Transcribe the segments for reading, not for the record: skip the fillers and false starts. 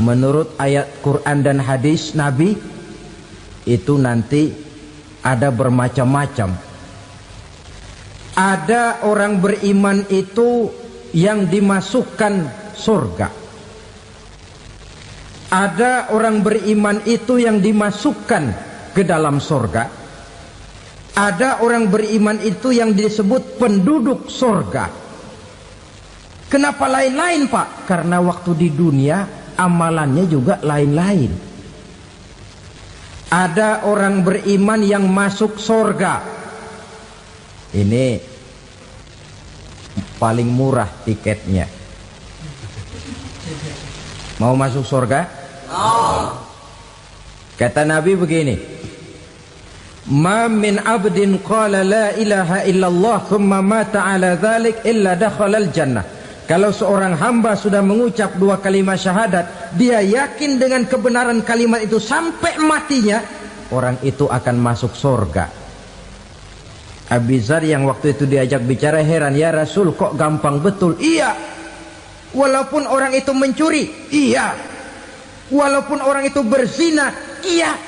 menurut ayat Quran dan hadis Nabi itu nanti ada bermacam-macam. Ada orang beriman itu yang dimasukkan surga. Ada orang beriman itu yang dimasukkan ke dalam surga. Ada orang beriman itu yang disebut penduduk surga. Kenapa lain-lain, Pak? Karena waktu di dunia amalannya juga lain-lain. Ada orang beriman yang masuk surga. Ini paling murah tiketnya. Mau masuk surga? Kata Nabi begini, ma min abdin qala la ilaha illallah thumma mata ala dhalik illa dakhalal jannah. Kalau seorang hamba sudah mengucap dua kalimat syahadat, dia yakin dengan kebenaran kalimat itu sampai matinya, orang itu akan masuk surga. Abi Dzar yang waktu itu diajak bicara heran, ya Rasul kok gampang betul? Iya, walaupun orang itu mencuri, iya, walaupun orang itu berzina, iya.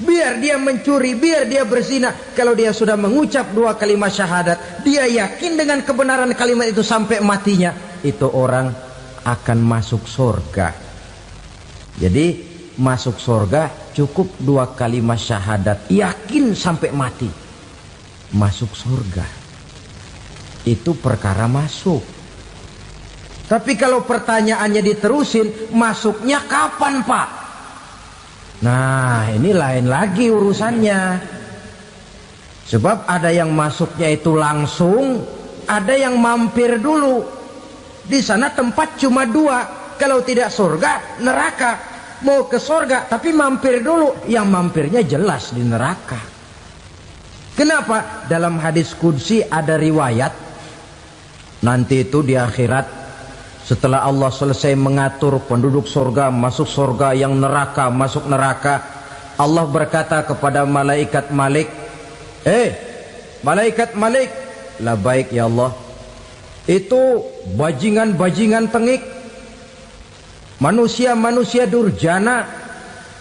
Biar dia mencuri, biar dia berzina, kalau dia sudah mengucap dua kalimat syahadat, dia yakin dengan kebenaran kalimat itu sampai matinya, itu orang akan masuk surga. Jadi masuk surga cukup dua kalimat syahadat, yakin sampai mati, masuk surga. Itu perkara masuk. Tapi kalau pertanyaannya diterusin, masuknya kapan, Pak? Nah, ini lain lagi urusannya. Sebab ada yang masuknya itu langsung, ada yang mampir dulu. Di sana tempat cuma dua, kalau tidak surga, neraka. Mau ke surga tapi mampir dulu, yang mampirnya jelas di neraka. Kenapa? Dalam hadis qudsi ada riwayat, nanti itu di akhirat, setelah Allah selesai mengatur penduduk surga masuk surga, yang neraka masuk neraka, Allah berkata kepada malaikat Malik, malaikat Malik, labaik ya Allah, itu bajingan-bajingan tengik, manusia-manusia durjana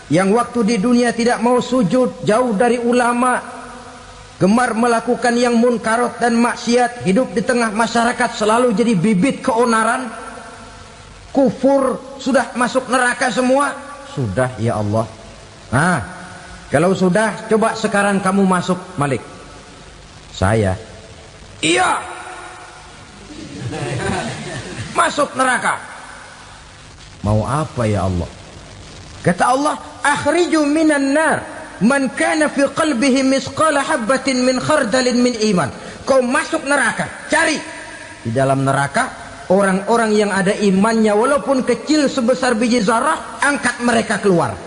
yang waktu di dunia tidak mau sujud, jauh dari ulama, gemar melakukan yang munkarat dan maksiat, hidup di tengah masyarakat selalu jadi bibit keonaran, kufur, sudah masuk neraka semua. Sudah ya Allah. Nah, kalau sudah, coba sekarang kamu masuk, Malik. Saya, iya, masuk neraka. Mau apa ya Allah? Kata Allah, akhriju minan nar man kana fi qalbihi misqala habatin min khardalin min iman. Kau masuk neraka, cari di dalam neraka orang-orang yang ada imannya walaupun kecil sebesar biji zarah, angkat mereka keluar.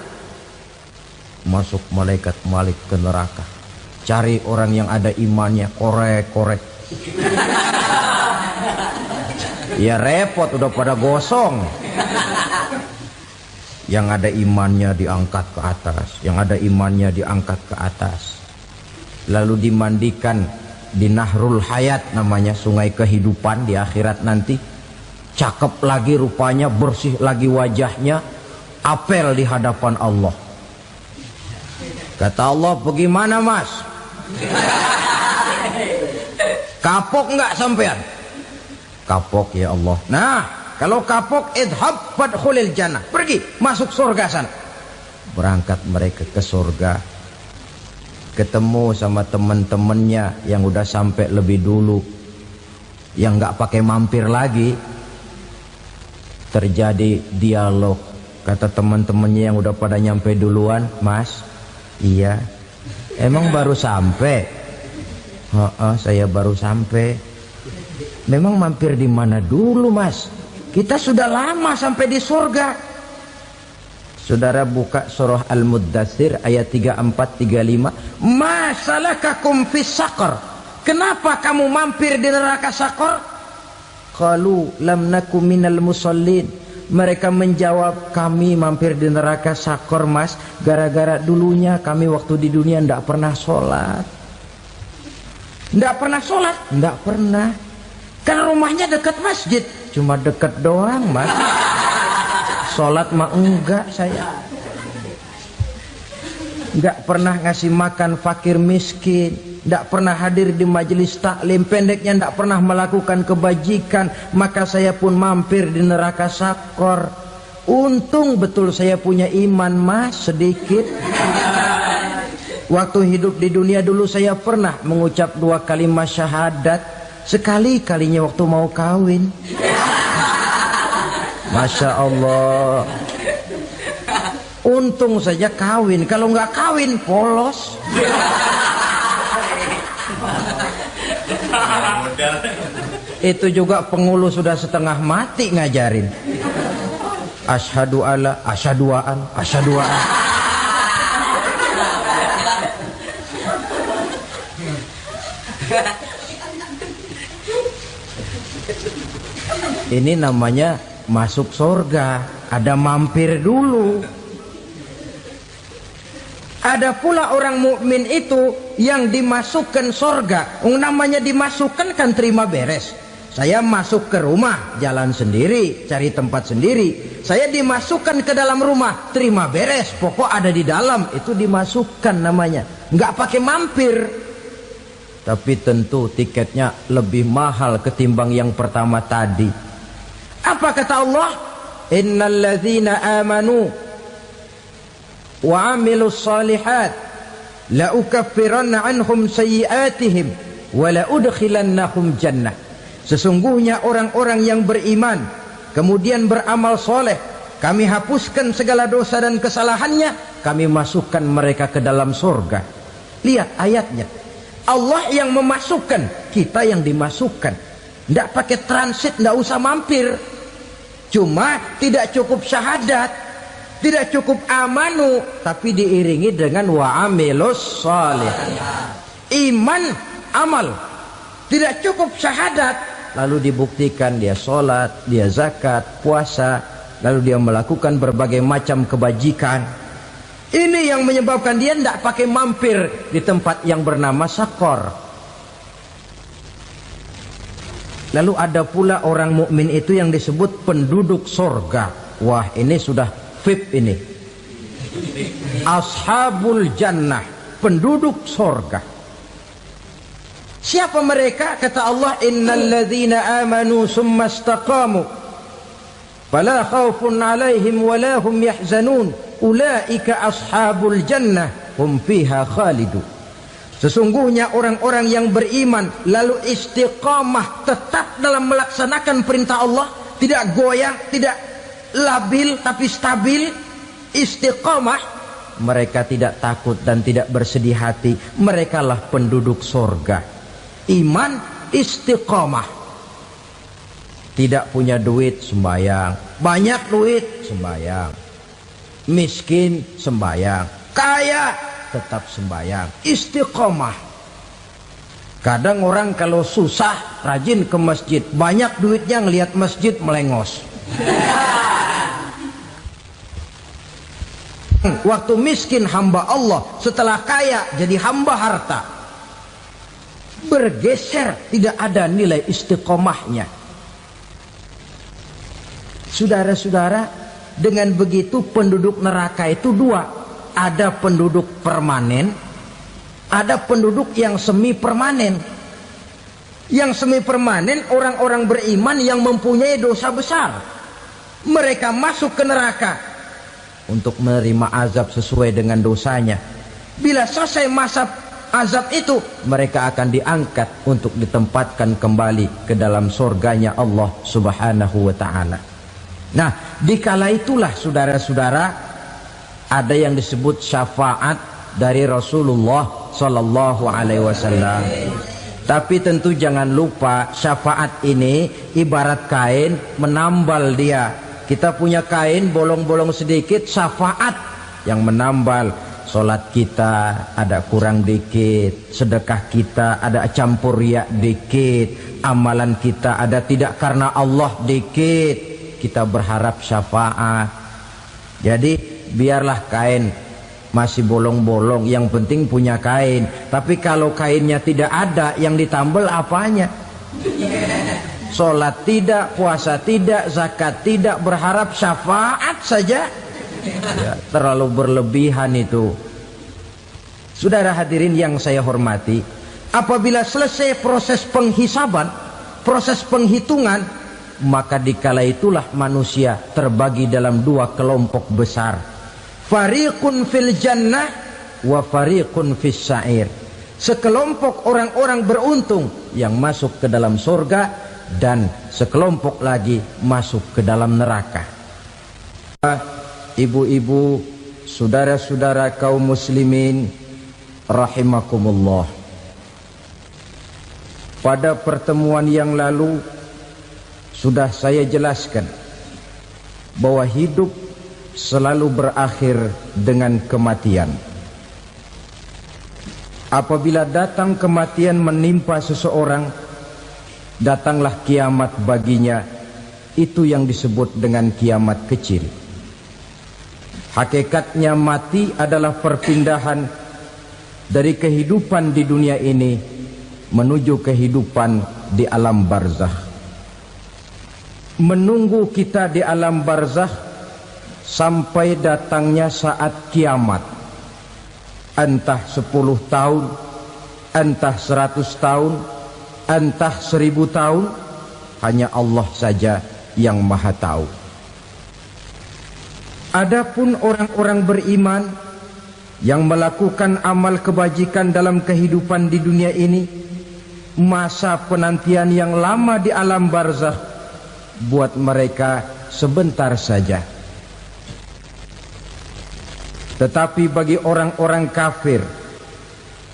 Masuk malaikat Malik ke neraka, cari orang yang ada imannya, korek-korek. Ya repot, udah pada gosong. Yang ada imannya diangkat ke atas, yang ada imannya diangkat ke atas, lalu dimandikan di Nahrul Hayat, namanya sungai kehidupan di akhirat nanti. Cakep lagi rupanya, bersih lagi wajahnya, apel di hadapan Allah. Kata Allah, bagaimana mas? Kapok nggak sampean? Kapok ya Allah. Nah, kalau kapok, idhab fadkhulil jannah, pergi masuk surga sana. Berangkat mereka ke surga, ketemu sama teman-temannya yang udah sampai lebih dulu, yang nggak pakai mampir lagi. Terjadi dialog. Kata teman-temannya yang udah pada nyampe duluan, mas, iya, emang baru sampai? Saya baru sampai. Memang mampir di mana dulu mas? Kita sudah lama sampai di surga. Saudara buka surah Al-Muddatsir ayat 34-35. Ma salakakum fis saqar? Kenapa kamu mampir di neraka Saqar? Qalu lam naku minal musallin. Mereka menjawab, kami mampir di neraka Saqar mas, gara-gara dulunya kami waktu di dunia ndak pernah sholat. Ndak pernah sholat? Ndak pernah. Kan rumahnya dekat masjid, cuma dekat doang mas. Sholat mah enggak saya. Enggak pernah ngasih makan fakir miskin, enggak pernah hadir di majelis taklim, pendeknya enggak pernah melakukan kebajikan, maka saya pun mampir di neraka sakor. Untung betul saya punya iman mas sedikit. Waktu hidup di dunia dulu saya pernah mengucap 2 kalimat syahadat, sekali-kalinya waktu mau kawin. Masya Allah. Untung saja kawin, kalau nggak kawin polos. Itu juga pengulu sudah setengah mati ngajarin. Asyhadu alla, asyaduaan, asyaduaan. Ini namanya masuk surga, ada mampir dulu. Ada pula orang mukmin itu yang dimasukkan surga. Namanya dimasukkan kan terima beres. Saya masuk ke rumah, jalan sendiri, cari tempat sendiri. Saya dimasukkan ke dalam rumah, terima beres. Pokok ada di dalam, itu dimasukkan namanya. Nggak pakai mampir. Tapi tentu tiketnya lebih mahal ketimbang yang pertama tadi. Apa kata Allah? Innal ladzina amanu wa amilus salihat la ukaffiranna anhum sayyi'atihim wa la udkhilannahum jannah. Sesungguhnya orang-orang yang beriman kemudian beramal soleh, kami hapuskan segala dosa dan kesalahannya, kami masukkan mereka ke dalam surga. Lihat ayatnya, Allah yang memasukkan, kita yang dimasukkan. Tidak pakai transit, tidak usah mampir. Cuma tidak cukup syahadat, tidak cukup amanu, tapi diiringi dengan wa'amilus salih. Iman, amal. Tidak cukup syahadat, lalu dibuktikan dia sholat, dia zakat, puasa, lalu dia melakukan berbagai macam kebajikan. Ini yang menyebabkan dia tidak pakai mampir di tempat yang bernama sakor. Lalu ada pula orang mukmin itu yang disebut penduduk sorga. Wah, ini sudah VIP ini. Ashabul jannah, penduduk sorga. Siapa mereka? Kata Allah, innal ladzina amanu summa istaqamu fala khaufun alaihim wala hum yahzanun ulaika ashabul jannah hum fiha khalidun. Sesungguhnya orang-orang yang beriman lalu istiqamah, tetap dalam melaksanakan perintah Allah, tidak goyang, tidak labil tapi stabil, istiqamah, mereka tidak takut dan tidak bersedih hati. Merekalah penduduk surga. Iman, istiqamah. Tidak punya duit, sembahyang. Banyak duit, sembahyang. Miskin, sembahyang. Kaya, tetap sembahyang. Istiqamah. Kadang orang kalau susah rajin ke masjid, banyak duitnya ngelihat masjid melengos. Waktu miskin hamba Allah, setelah kaya jadi hamba harta. Bergeser, tidak ada nilai istiqomahnya. Saudara-saudara, dengan begitu penduduk neraka itu dua. Ada penduduk permanen, ada penduduk yang semi permanen. Yang semi permanen orang-orang beriman yang mempunyai dosa besar. Mereka masuk ke neraka untuk menerima azab sesuai dengan dosanya. Bila selesai masa azab itu, mereka akan diangkat untuk ditempatkan kembali ke dalam surganya Allah Subhanahu wa ta'ala. Nah, dikala itulah saudara-saudara, ada yang disebut syafaat dari Rasulullah Sallallahu Alaihi Wasallam. Tapi tentu jangan lupa, syafaat ini ibarat kain menambal dia. Kita punya kain bolong-bolong sedikit, syafaat yang menambal. Sholat kita ada kurang dikit, sedekah kita ada campur riak dikit, amalan kita ada tidak karena Allah dikit, kita berharap syafaat. Jadi biarlah kain masih bolong-bolong, yang penting punya kain. Tapi kalau kainnya tidak ada, yang ditambal apanya? sholat tidak, puasa tidak, zakat tidak, berharap syafaat saja. Ya, terlalu berlebihan itu. Saudara hadirin yang saya hormati, apabila selesai proses penghisaban, proses penghitungan, maka dikala itulah manusia terbagi dalam dua kelompok besar. Fariqun fil jannah wa fariqun fis sa'ir. Sekelompok orang-orang beruntung yang masuk ke dalam surga, dan sekelompok lagi masuk ke dalam neraka. Ibu-ibu, saudara-saudara kaum muslimin rahimakumullah, pada pertemuan yang lalu sudah saya jelaskan bahwa hidup selalu berakhir dengan kematian. Apabila datang kematian menimpa seseorang, datanglah kiamat baginya. Itu yang disebut dengan kiamat kecil. Hakikatnya mati adalah perpindahan dari kehidupan di dunia ini menuju kehidupan di alam barzakh. Menunggu kita di alam barzakh sampai datangnya saat kiamat. Entah 10 tahun, entah 100 tahun, entah 1000 tahun, hanya Allah saja yang maha tahu. Adapun orang-orang beriman yang melakukan amal kebajikan dalam kehidupan di dunia ini, masa penantian yang lama di alam barzakh buat mereka sebentar saja. Tetapi bagi orang-orang kafir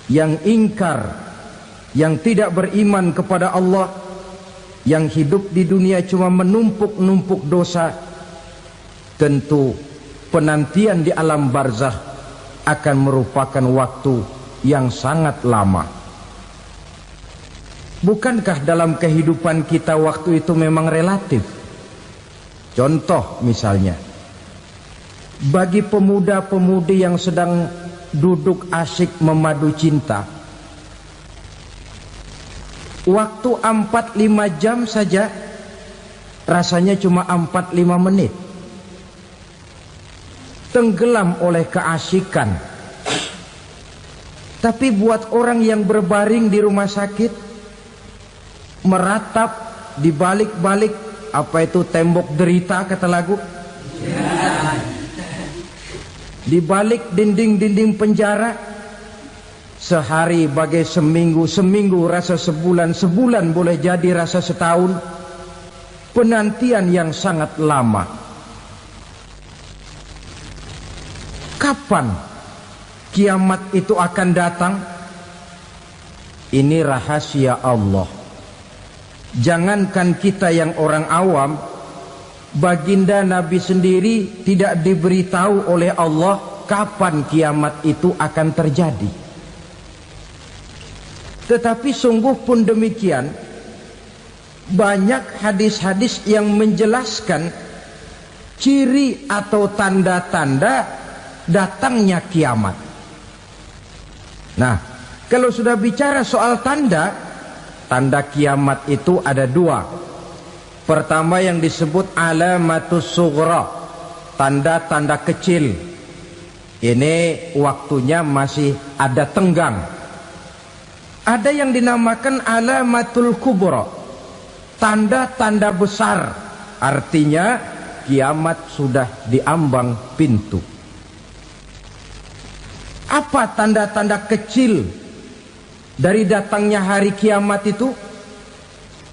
yang ingkar, yang tidak beriman kepada Allah, yang hidup di dunia cuma menumpuk-numpuk dosa, tentu penantian di alam barzakh akan merupakan waktu yang sangat lama. Bukankah dalam kehidupan kita waktu itu memang relatif? Contoh misalnya, bagi pemuda-pemudi yang sedang duduk asyik memadu cinta, waktu 4-5 jam saja rasanya cuma 4-5 menit. Tenggelam oleh keasikan. Tapi buat orang yang berbaring di rumah sakit, meratap di balik-balik apa itu tembok derita kata lagu, di balik dinding-dinding penjara, sehari bagai seminggu, seminggu rasa sebulan, sebulan boleh jadi rasa setahun. Penantian yang sangat lama. Kapan kiamat itu akan datang? Ini rahasia Allah. Jangankan kita yang orang awam, baginda Nabi sendiri tidak diberitahu oleh Allah kapan kiamat itu akan terjadi. Tetapi sungguh pun demikian, banyak hadis-hadis yang menjelaskan ciri atau tanda-tanda datangnya kiamat. Nah, kalau sudah bicara soal tanda, tanda kiamat itu ada dua. Pertama yang disebut alamatus sughra, tanda-tanda kecil. Ini waktunya masih ada tenggang. Ada yang dinamakan alamatul kubra, tanda-tanda besar. Artinya kiamat sudah diambang pintu. Apa tanda-tanda kecil dari datangnya hari kiamat itu?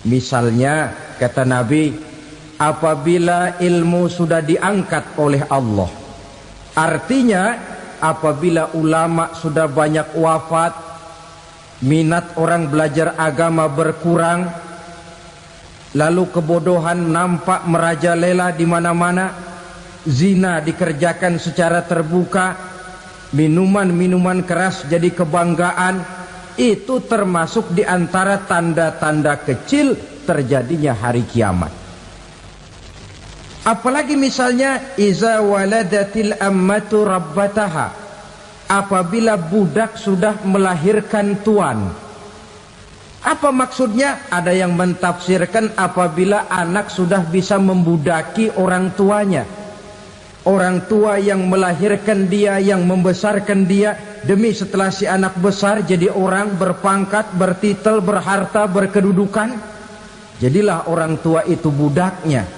Misalnya kata Nabi, apabila ilmu sudah diangkat oleh Allah, artinya apabila ulama sudah banyak wafat, minat orang belajar agama berkurang, lalu kebodohan nampak merajalela di mana-mana, zina dikerjakan secara terbuka, minuman-minuman keras jadi kebanggaan, itu termasuk di antara tanda-tanda kecil terjadinya hari kiamat. Apalagi misalnya iza waladatil ammatu rabbataha, apabila budak sudah melahirkan tuan. Apa maksudnya? Ada yang mentafsirkan apabila anak sudah bisa membudaki orang tuanya. Orang tua yang melahirkan dia, yang membesarkan dia, demi setelah si anak besar jadi orang berpangkat, bertitel, berharta, berkedudukan. Jadilah orang tua itu budaknya.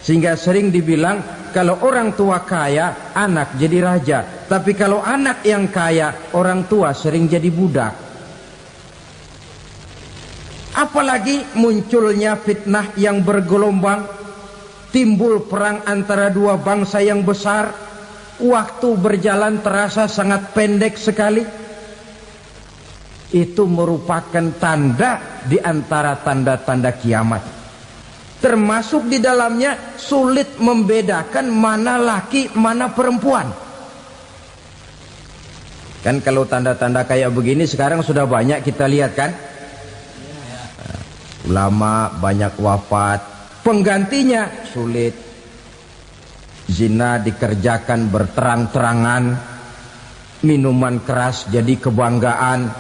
Sehingga sering dibilang kalau orang tua kaya, anak jadi raja. Tapi kalau anak yang kaya, orang tua sering jadi budak. Apalagi munculnya fitnah yang bergelombang, timbul perang antara dua bangsa yang besar, waktu berjalan terasa sangat pendek sekali. Itu merupakan tanda di antara tanda-tanda kiamat. Termasuk di dalamnya sulit membedakan mana laki, mana perempuan. Kan kalau tanda-tanda kayak begini sekarang sudah banyak kita lihat kan? Ulama banyak wafat, penggantinya sulit. Zina dikerjakan berterang-terangan, minuman keras jadi kebanggaan,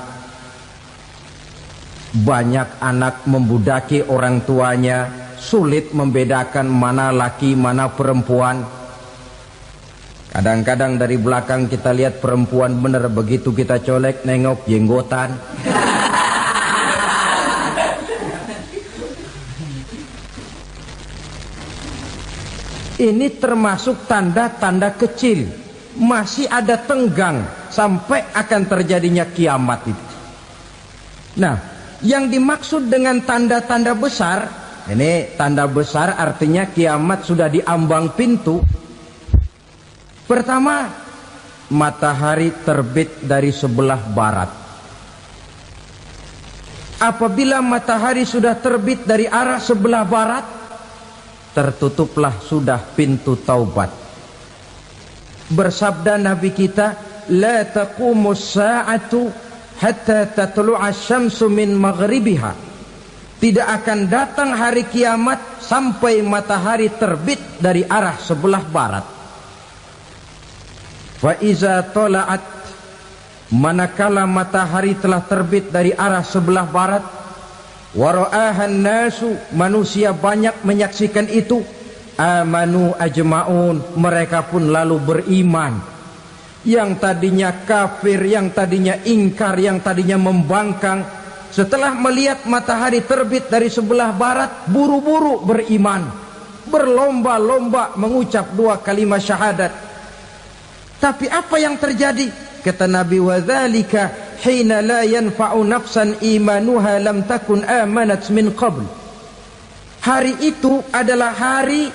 banyak anak membudaki orang tuanya, sulit membedakan mana laki mana perempuan. Kadang-kadang dari belakang kita lihat perempuan bener, begitu kita colek nengok jenggotan. Ini termasuk tanda-tanda kecil. Masih ada tenggang sampai akan terjadinya kiamat itu. Nah, yang dimaksud dengan tanda-tanda besar, ini tanda besar artinya kiamat sudah diambang pintu. Pertama, matahari terbit dari sebelah barat. Apabila matahari sudah terbit dari arah sebelah barat, tertutuplah sudah pintu taubat. Bersabda Nabi kita, la taqumus sa'atu hatta tatlu'a syamsu min maghribiha. Tidak akan datang hari kiamat sampai matahari terbit dari arah sebelah barat. Fa iza tala'at, manakala matahari telah terbit dari arah sebelah barat, wara'ahan nasu, manusia banyak menyaksikan itu, amanu ajma'un, mereka pun lalu beriman. Yang tadinya kafir, yang tadinya ingkar, yang tadinya membangkang, setelah melihat matahari terbit dari sebelah barat, buru-buru beriman, berlomba-lomba mengucap dua kalimat syahadat. Tapi apa yang terjadi? Kata Nabi, wadzalika hina la yanfa'u nafsan imanuha lam takun amanat min qabl. Hari itu adalah hari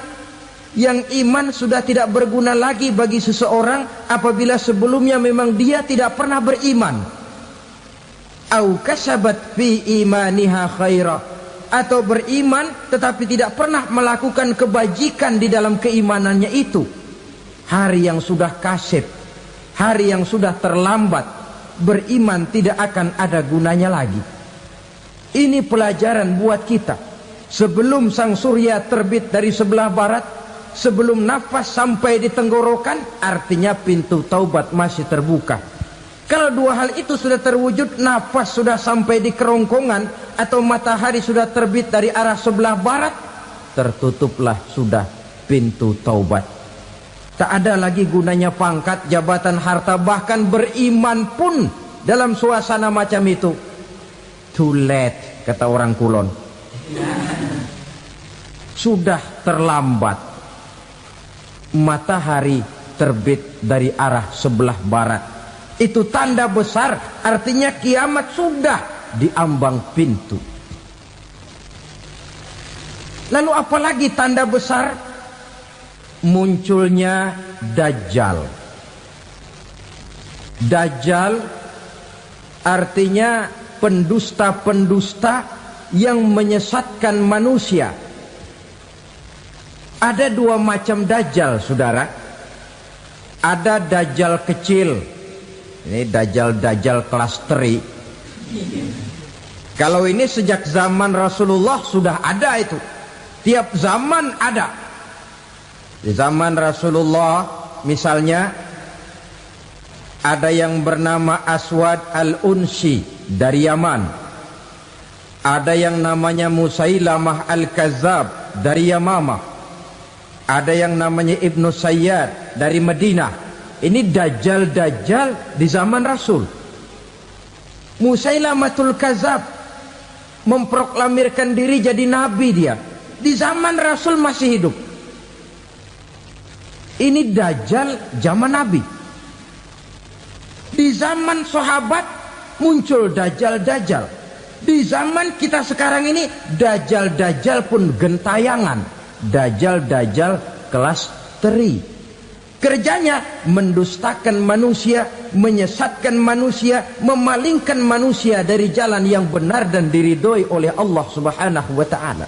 yang iman sudah tidak berguna lagi bagi seseorang apabila sebelumnya memang dia tidak pernah beriman. Au kasabat fi imaniha khaira, atau beriman tetapi tidak pernah melakukan kebajikan di dalam keimanannya itu. Hari yang sudah kasib, hari yang sudah terlambat, beriman tidak akan ada gunanya lagi. Ini pelajaran buat kita. Sebelum sang surya terbit dari sebelah barat, sebelum nafas sampai di tenggorokan, artinya pintu taubat masih terbuka. Kalau dua hal itu sudah terwujud, nafas sudah sampai di kerongkongan atau matahari sudah terbit dari arah sebelah barat, tertutuplah sudah pintu taubat. Tak ada lagi gunanya pangkat, jabatan, harta, bahkan beriman pun dalam suasana macam itu. Too late, kata orang Kulon. Sudah terlambat. Matahari terbit dari arah sebelah barat. Itu tanda besar, artinya kiamat sudah diambang pintu. Lalu apalagi tanda besar? Munculnya Dajjal. Dajjal artinya pendusta-pendusta yang menyesatkan manusia. Ada dua macam Dajjal, saudara. Ada Dajjal kecil. Ini Dajjal kelas teri. Kalau ini sejak zaman Rasulullah sudah ada itu. Tiap zaman ada. Di zaman Rasulullah misalnya ada yang bernama Aswad al-Unsi dari Yaman. Ada yang namanya Musailamah Al-Kazzab dari Yamamah. Ada yang namanya Ibnu Sayyad dari Madinah. Ini dajjal-dajjal di zaman Rasul. Musailamatul Kazzab memproklamirkan diri jadi nabi dia. Di zaman Rasul masih hidup. Ini dajjal zaman Nabi. Di zaman sahabat muncul dajjal-dajjal. Di zaman kita sekarang ini dajjal-dajjal pun gentayangan. Dajjal-dajjal kelas teri. Kerjanya mendustakan manusia, menyesatkan manusia, memalingkan manusia dari jalan yang benar dan diridhoi oleh Allah Subhanahu wa taala.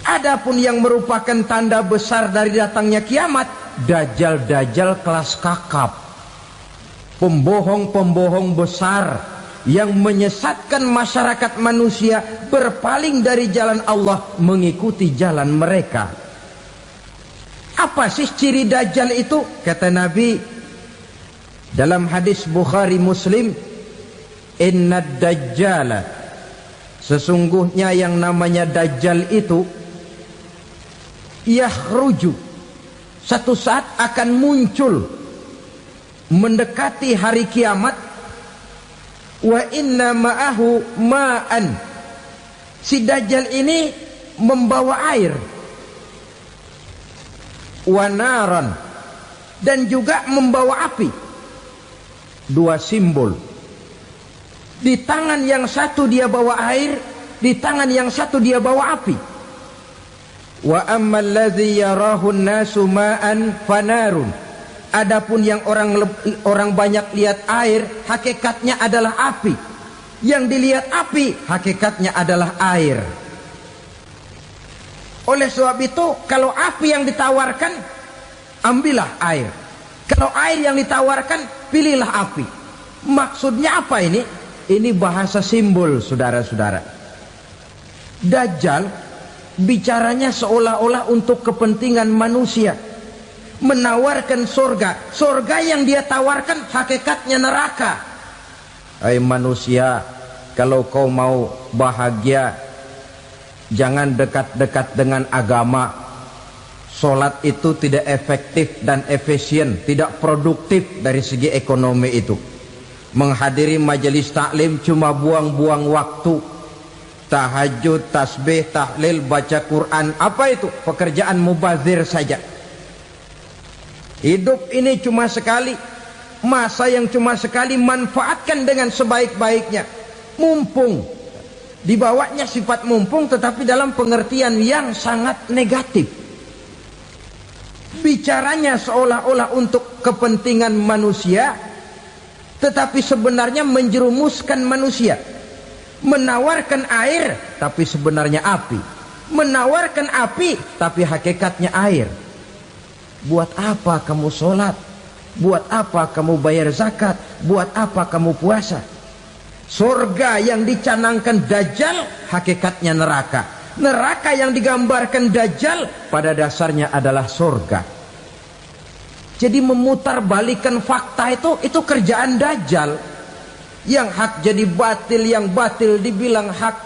Adapun yang merupakan tanda besar dari datangnya kiamat, dajjal-dajjal kelas kakap. Pembohong-pembohong besar yang menyesatkan masyarakat manusia berpaling dari jalan Allah mengikuti jalan mereka. Apa sih ciri dajjal itu? Kata Nabi dalam hadis Bukhari Muslim, inna dajjala, sesungguhnya yang namanya dajjal itu yakhruju, satu saat akan muncul mendekati hari kiamat. Wa inna ma'ahu ma'an, si dajjal ini membawa air, wa naran, dan juga membawa api. Dua simbol. Di tangan yang satu dia bawa air, di tangan yang satu dia bawa api. Wa ammal ladzi yarahu an-nasu ma'an fanarun. Adapun yang orang banyak lihat air, hakikatnya adalah api. Yang dilihat api, hakikatnya adalah air. Oleh sebab itu, kalau api yang ditawarkan, ambillah air. Kalau air yang ditawarkan, pilihlah api. Maksudnya apa ini? Ini bahasa simbol, saudara-saudara. Dajjal bicaranya seolah-olah untuk kepentingan manusia. Menawarkan surga. Surga yang dia tawarkan hakikatnya neraka. Hai manusia, kalau kau mau bahagia, jangan dekat-dekat dengan agama. Solat itu tidak efektif dan efisien, tidak produktif dari segi ekonomi itu. Menghadiri majelis taklim cuma buang-buang waktu. Tahajud, tasbih, tahlil, baca Quran, apa itu? Pekerjaan mubazir saja. Hidup ini cuma sekali, masa yang cuma sekali, manfaatkan dengan sebaik-baiknya. Mumpung, dibawanya sifat mumpung tetapi dalam pengertian yang sangat negatif. Bicaranya seolah-olah untuk kepentingan manusia, tetapi sebenarnya menjerumuskan manusia. Menawarkan air tapi sebenarnya api. Menawarkan api tapi hakikatnya air. Buat apa kamu sholat? Buat apa kamu bayar zakat? Buat apa kamu puasa? Surga yang dicanangkan dajjal hakikatnya neraka. Neraka yang digambarkan dajjal pada dasarnya adalah surga. Jadi memutarbalikkan fakta itu kerjaan dajjal. Yang hak jadi batil, yang batil dibilang hak,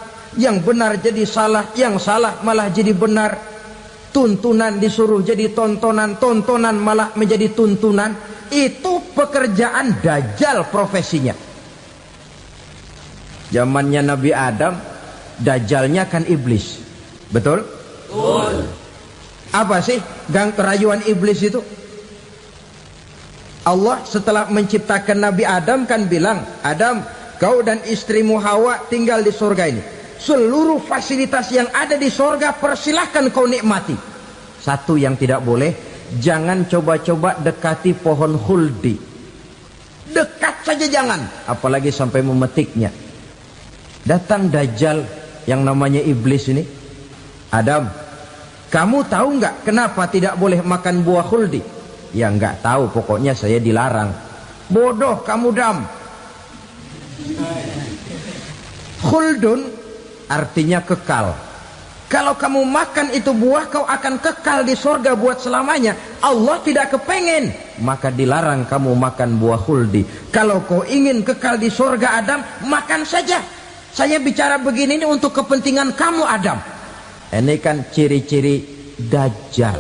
yang benar jadi salah, yang salah malah jadi benar. Tuntunan disuruh jadi tontonan, tontonan malah menjadi tuntunan. Itu pekerjaan dajjal profesinya. Zamannya Nabi Adam, dajjalnya kan iblis. Betul? Betul. Apa sih gang kerayuan iblis itu? Allah setelah menciptakan Nabi Adam kan bilang, Adam, kau dan istrimu Hawa tinggal di surga ini. Seluruh fasilitas yang ada di surga persilahkan kau nikmati. Satu yang tidak boleh, jangan coba-coba dekati pohon khuldi. Dekat saja jangan, apalagi sampai memetiknya. Datang dajjal yang namanya iblis ini. Adam, kamu tahu nggak kenapa tidak boleh makan buah khuldi? Ya nggak tahu, pokoknya saya dilarang. Bodoh kamu Dam. Khuldun artinya kekal. Kalau kamu makan itu buah, kau akan kekal di surga buat selamanya. Allah tidak kepengen, maka dilarang kamu makan buah khuldi. Kalau kau ingin kekal di surga Adam, makan saja. Saya bicara begini ini untuk kepentingan kamu Adam. Ini kan ciri-ciri Dajjal.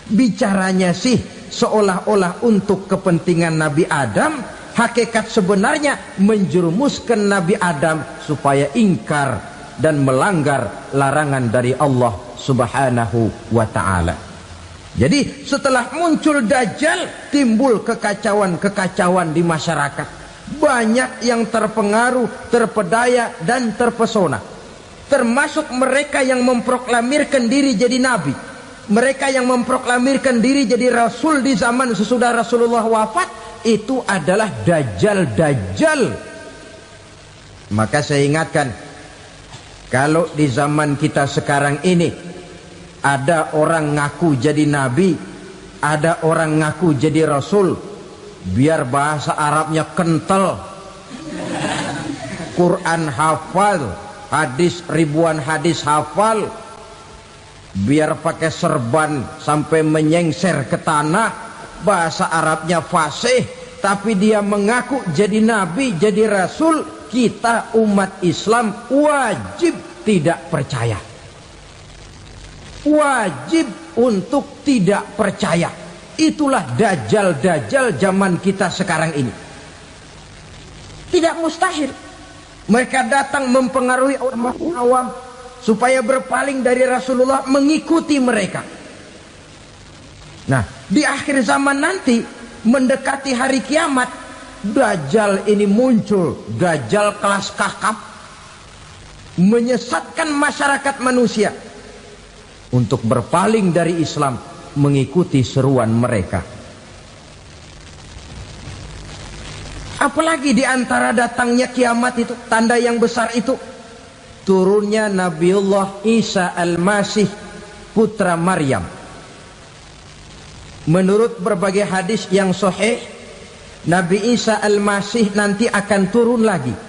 Bicaranya sih seolah-olah untuk kepentingan Nabi Adam, hakikat sebenarnya menjerumuskan Nabi Adam supaya ingkar dan melanggar larangan dari Allah Subhanahu wa ta'ala. Jadi setelah muncul Dajjal, timbul kekacauan-kekacauan di masyarakat. Banyak yang terpengaruh, terpedaya dan terpesona. Termasuk mereka yang memproklamirkan diri jadi nabi, mereka yang memproklamirkan diri jadi rasul di zaman sesudah Rasulullah wafat. Itu adalah Dajjal. Maka saya ingatkan, kalau di zaman kita sekarang ini ada orang ngaku jadi nabi, ada orang ngaku jadi rasul, biar bahasa Arabnya kental, Quran hafal, hadis ribuan hadis hafal, biar pakai serban sampai menyengser ke tanah, bahasa Arabnya fasih, tapi dia mengaku jadi nabi, jadi rasul, kita umat Islam wajib tidak percaya. Wajib untuk tidak percaya. Itulah Dajjal zaman kita sekarang ini. Tidak mustahil mereka datang mempengaruhi orang awam supaya berpaling dari Rasulullah, mengikuti mereka. Nah, di akhir zaman nanti, mendekati hari kiamat, Dajjal ini muncul. Dajjal kelas kakap, menyesatkan masyarakat manusia untuk berpaling dari Islam, mengikuti seruan mereka. Apalagi di antara datangnya kiamat itu, tanda yang besar itu, turunnya Nabiullah Isa Al-Masih, putra Maryam. Menurut berbagai hadis yang sahih, Nabi Isa Al-Masih nanti akan turun lagi.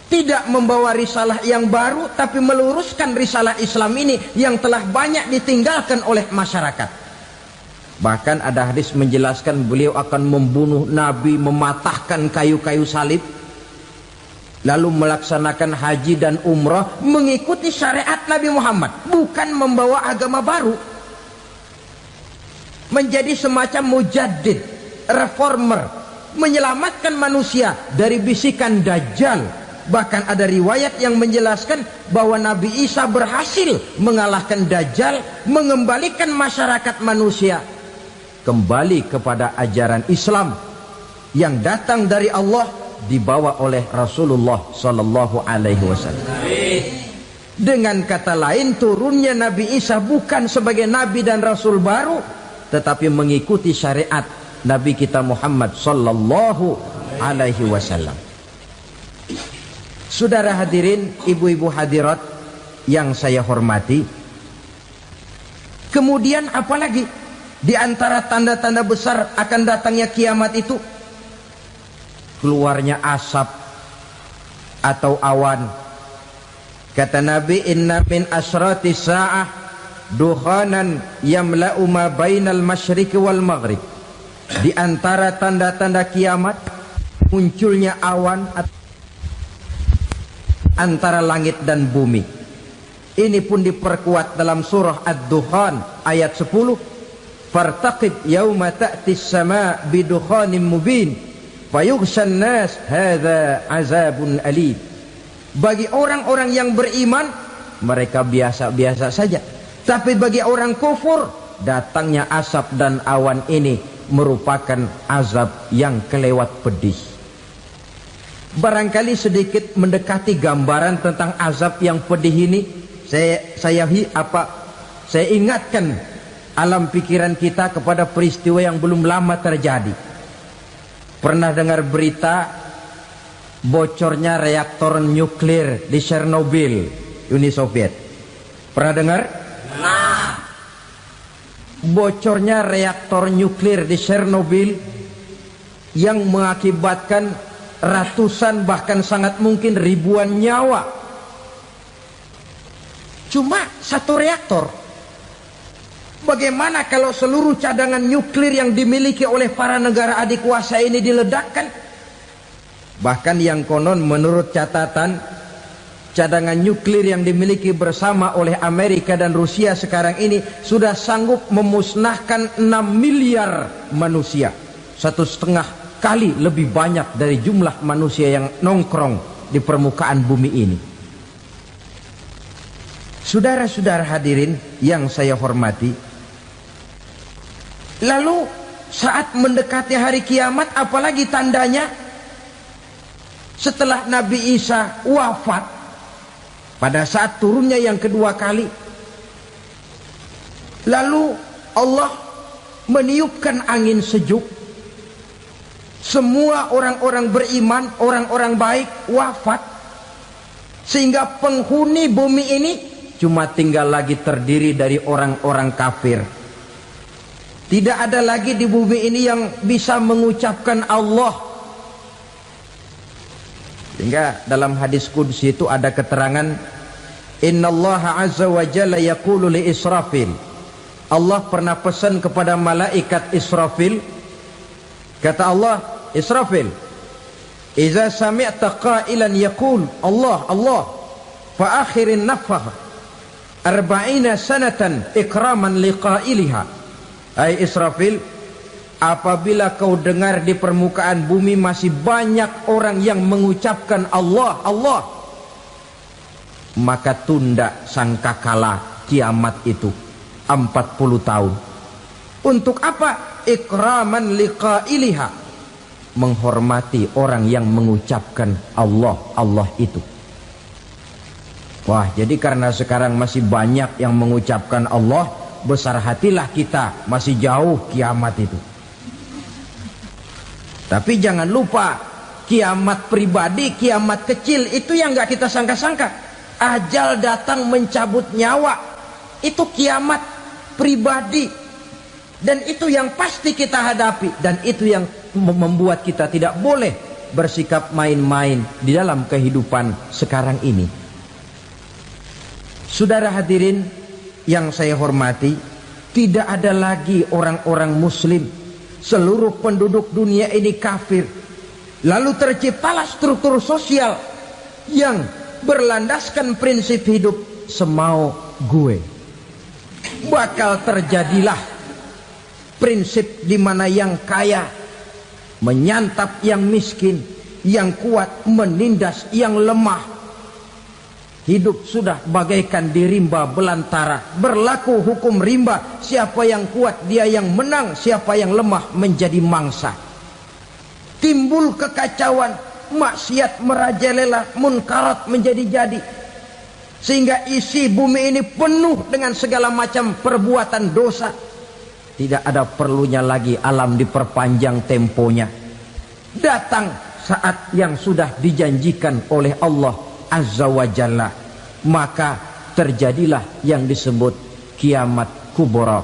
Tidak membawa risalah yang baru, tapi meluruskan risalah Islam ini yang telah banyak ditinggalkan oleh masyarakat. Bahkan ada hadis menjelaskan beliau akan membunuh Nabi, mematahkan kayu-kayu salib, lalu melaksanakan haji dan umrah mengikuti syariat Nabi Muhammad, bukan membawa agama baru. Menjadi semacam mujaddid, reformer, menyelamatkan manusia dari bisikan Dajjal. Bahkan ada riwayat yang menjelaskan bahwa Nabi Isa berhasil mengalahkan Dajjal, mengembalikan masyarakat manusia kembali kepada ajaran Islam yang datang dari Allah, dibawa oleh Rasulullah Sallallahu Alaihi Wasallam. Dengan kata lain, turunnya Nabi Isa bukan sebagai Nabi dan Rasul baru, tetapi mengikuti syariat Nabi kita Muhammad Sallallahu Alaihi Wasallam. Saudara hadirin, ibu-ibu hadirat yang saya hormati, kemudian apalagi di antara tanda-tanda besar akan datangnya kiamat itu? Keluarnya asap atau awan. Kata Nabi, inna min asrati sa'ah dukhanan yamla'u ma bainal masyriqi wal maghrib. Di antara tanda-tanda kiamat, munculnya awan antara langit dan bumi. Ini pun diperkuat dalam surah Ad-Dukhan ayat 10. Fartaqib yauma ta'tis sama bidukhanim mubin fayughshan nas hadza azabun alim. Bagi orang-orang yang beriman, mereka biasa-biasa saja. Tapi bagi orang kufur, datangnya asap dan awan ini merupakan azab yang kelewat pedih. Barangkali sedikit mendekati gambaran tentang azab yang pedih ini, saya ingatkan alam pikiran kita kepada peristiwa yang belum lama terjadi. Pernah dengar berita bocornya reaktor nuklir di Chernobyl, Uni Soviet? Pernah dengar? Nah, bocornya reaktor nuklir di Chernobyl yang mengakibatkan ratusan bahkan sangat mungkin ribuan nyawa. Cuma satu reaktor. Bagaimana kalau seluruh cadangan nuklir yang dimiliki oleh para negara adikuasa ini diledakkan? Bahkan yang konon menurut catatan cadangan nuklir yang dimiliki bersama oleh Amerika dan Rusia sekarang ini sudah sanggup memusnahkan 6 miliar manusia, 1,5 kali lebih banyak dari jumlah manusia yang nongkrong di permukaan bumi ini. Saudara-saudara hadirin yang saya hormati, lalu saat mendekati hari kiamat, apalagi tandanya? Setelah Nabi Isa wafat, pada saat turunnya yang kedua kali, lalu Allah meniupkan angin sejuk. Semua orang-orang beriman, orang-orang baik wafat, sehingga penghuni bumi ini cuma tinggal lagi terdiri dari orang-orang kafir. Tidak ada lagi di bumi ini yang bisa mengucapkan Allah. Sehingga dalam hadis qudsi itu ada keterangan, innallaha azza wa jalla yaqulu li Israfil. Allah pernah pesan kepada malaikat Israfil, kata Allah, Israfil, idza sami'ta qailan yaqul Allah Allah fa akhirin nafakh 40 sanatan ikraman liqailiha. Hai Israfil, apabila kau dengar di permukaan bumi masih banyak orang yang mengucapkan Allah Allah, maka tunda sangkakala kiamat itu 40 tahun. Untuk apa? Ikraman liqailiha, menghormati orang yang mengucapkan Allah Allah itu. Wah, jadi karena sekarang masih banyak yang mengucapkan Allah, besar hatilah kita, masih jauh kiamat itu. Tapi jangan lupa, kiamat pribadi, kiamat kecil itu yang gak kita sangka-sangka. Ajal datang mencabut nyawa, itu kiamat pribadi, dan itu yang pasti kita hadapi, dan itu yang membuat kita tidak boleh bersikap main-main di dalam kehidupan sekarang ini. Saudara hadirin yang saya hormati, tidak ada lagi orang-orang muslim. Seluruh penduduk dunia ini kafir. Lalu terciptalah struktur sosial yang berlandaskan prinsip hidup semau gue. Bakal terjadilah prinsip di mana yang kaya menyantap yang miskin, yang kuat menindas yang lemah. Hidup sudah bagaikan di rimba belantara, berlaku hukum rimba, siapa yang kuat dia yang menang, siapa yang lemah menjadi mangsa. Timbul kekacauan, maksiat merajalela, munkarat menjadi-jadi, sehingga isi bumi ini penuh dengan segala macam perbuatan dosa. Tidak ada perlunya lagi alam diperpanjang temponya. Datang saat yang sudah dijanjikan oleh Allah Azza wa Jalla, maka terjadilah yang disebut kiamat kubra,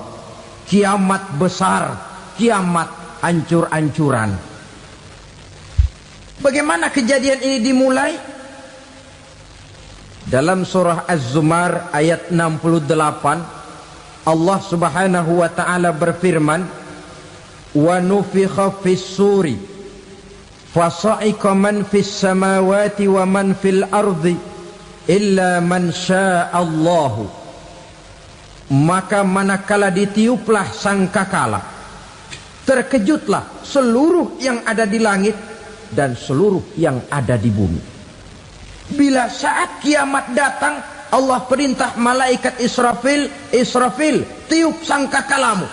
kiamat besar, kiamat ancur-ancuran. Bagaimana kejadian ini dimulai? Dalam surah Az-Zumar ayat 68, Allah subhanahu wa ta'ala berfirman, wa nufikha fis suri fasa'iqa man fis samawati wa man fil ardi illa man sya'allahu. Maka manakala ditiuplah sangkakala, terkejutlah seluruh yang ada di langit dan seluruh yang ada di bumi. Bila saat kiamat datang, Allah perintah malaikat Israfil, Israfil, tiup sangkakalamu.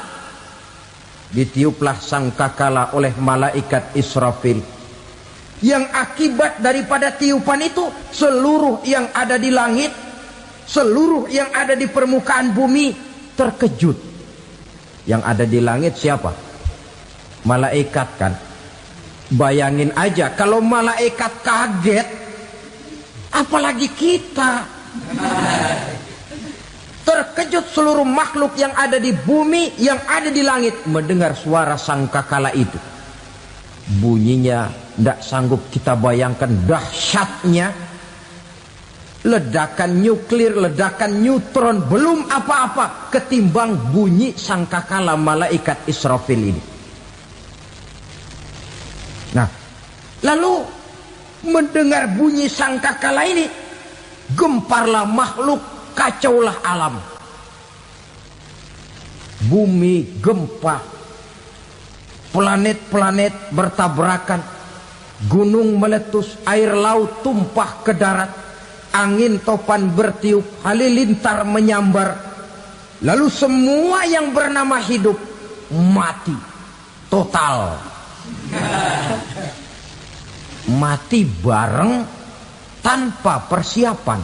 Ditiuplah sangkakala oleh malaikat Israfil. Yang akibat daripada tiupan itu, seluruh yang ada di langit, seluruh yang ada di permukaan bumi terkejut. Yang ada di langit siapa? Malaikat kan. Bayangin aja kalau malaikat kaget, apalagi kita. Terkejut seluruh makhluk yang ada di bumi, yang ada di langit mendengar suara sangkakala itu. Bunyinya tidak sanggup kita bayangkan dahsyatnya. Ledakan nuklir, ledakan neutron, belum apa-apa ketimbang bunyi sangkakala malaikat Israfil ini. Nah, lalu mendengar bunyi sangkakala ini, gemparlah makhluk, kacaulah alam. Bumi gempa, planet-planet bertabrakan, gunung meletus, air laut tumpah ke darat, angin topan bertiup, halilintar menyambar. Lalu semua yang bernama hidup mati total. Mati bareng tanpa persiapan.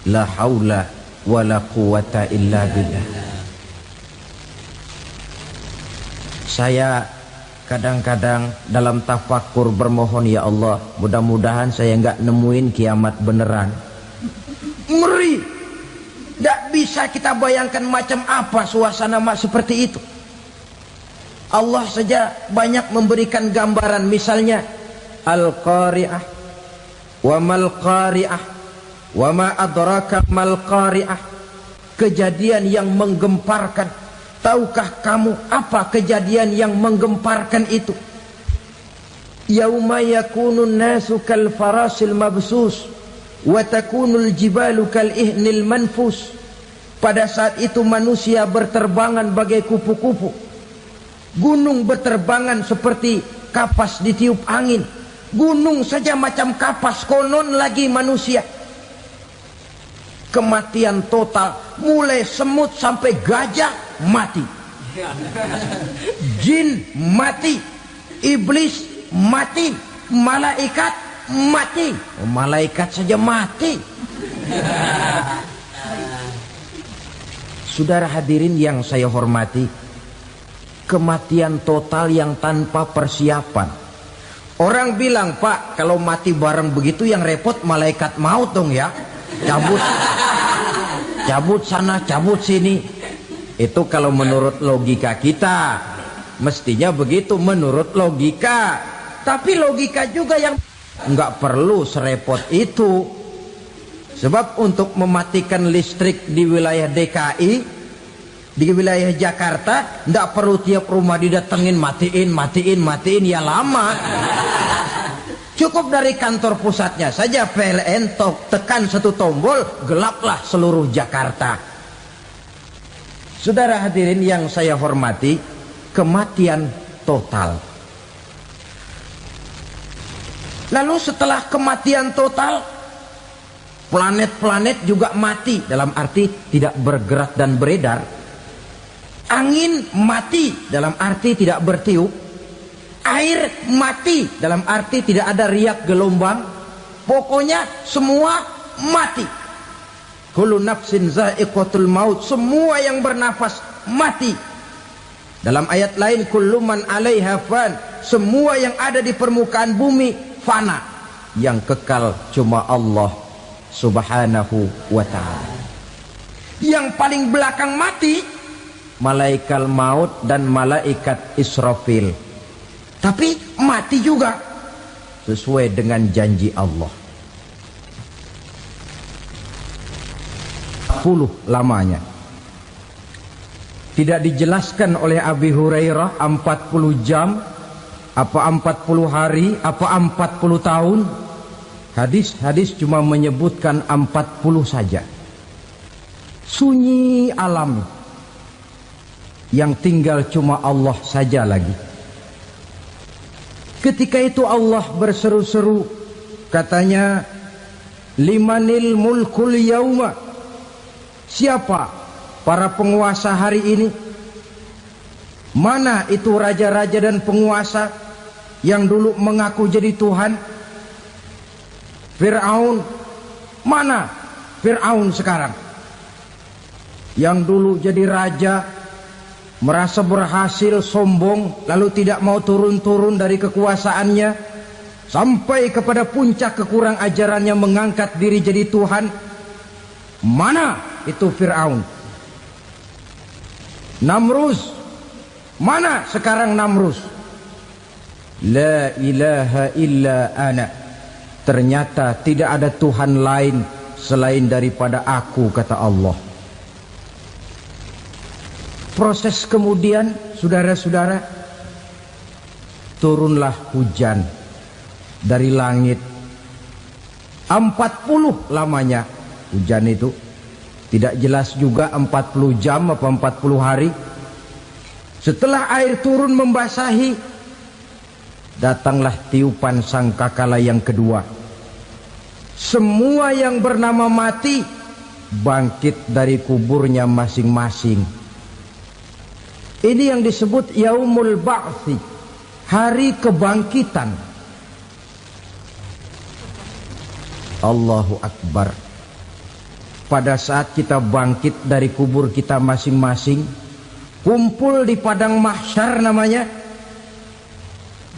La haula wala quwata illa billah. Saya kadang-kadang dalam tafakur bermohon, ya Allah, mudah-mudahan saya enggak nemuin kiamat beneran. Ngeri. Tidak bisa kita bayangkan macam apa suasana seperti itu. Allah saja banyak memberikan gambaran, misalnya Al-Qari'ah, wa mal qari'ah, wa ma adraka mal qari'ah. Kejadian yang menggemparkan. Tahukah kamu apa kejadian yang menggemparkan itu? Yauma yakunun nasu kal farasil mabsus wa takunul jibalu kal ihnil manfus. Pada saat itu manusia berterbangan bagai kupu-kupu, gunung berterbangan seperti kapas ditiup angin. Gunung saja macam kapas, konon lagi manusia. Kematian total, mulai semut sampai gajah mati, jin mati, iblis mati, malaikat mati. Malaikat saja mati. Saudara hadirin yang saya hormati, kematian total yang tanpa persiapan. Orang bilang, Pak, kalau mati bareng begitu yang repot malaikat maut dong ya. Cabut sana, cabut sini. Itu kalau menurut logika kita, mestinya begitu menurut logika. Tapi logika juga yang nggak perlu serepot itu. Sebab untuk mematikan listrik di wilayah DKI, di wilayah Jakarta, nggak perlu tiap rumah didatengin, matiin, ya lama. Cukup dari kantor pusatnya saja PLN tekan satu tombol, gelaplah seluruh Jakarta. Saudara hadirin yang saya hormati, kematian total. Lalu setelah kematian total, planet-planet juga mati, dalam arti tidak bergerak dan beredar. Angin mati, dalam arti tidak bertiup. Air mati, dalam arti tidak ada riak gelombang. Pokoknya semua mati. Kullu nafsin za'iqatul maut. Semua yang bernafas mati. Dalam ayat lain, kullu man 'alaiha fan. Semua yang ada di permukaan bumi fana. Yang kekal cuma Allah Subhanahu wa ta'ala. Yang paling belakang mati, malaikat maut dan malaikat Israfil. Tapi mati juga sesuai dengan janji Allah. 10 lamanya. Tidak dijelaskan oleh Abi Hurairah 40 jam, apa 40 hari, apa 40 tahun. Hadis-hadis cuma menyebutkan 40 saja. Sunyi alam, yang tinggal cuma Allah saja lagi. Ketika itu Allah berseru-seru, katanya, limanil mulkul yauma. Siapa para penguasa hari ini? Mana itu raja-raja dan penguasa yang dulu mengaku jadi Tuhan? Fir'aun. Mana Fir'aun sekarang? Yang dulu jadi raja, merasa berhasil, sombong, lalu tidak mau turun-turun dari kekuasaannya, sampai kepada puncak kekurang ajarannya mengangkat diri jadi Tuhan. Mana itu Fir'aun? Namrus. Mana sekarang Namrus? La ilaha illa ana. Ternyata tidak ada Tuhan lain selain daripada aku, kata Allah. Proses kemudian, saudara-saudara, turunlah hujan dari langit. 40 lamanya hujan itu. Tidak jelas juga 40 jam apa 40 hari. Setelah air turun membasahi, datanglah tiupan sangkakala yang kedua. Semua yang bernama mati bangkit dari kuburnya masing-masing. Ini yang disebut Yaumul Ba'thi, hari kebangkitan. Allahu Akbar. Pada saat kita bangkit dari kubur kita masing-masing, kumpul di padang mahsyar namanya.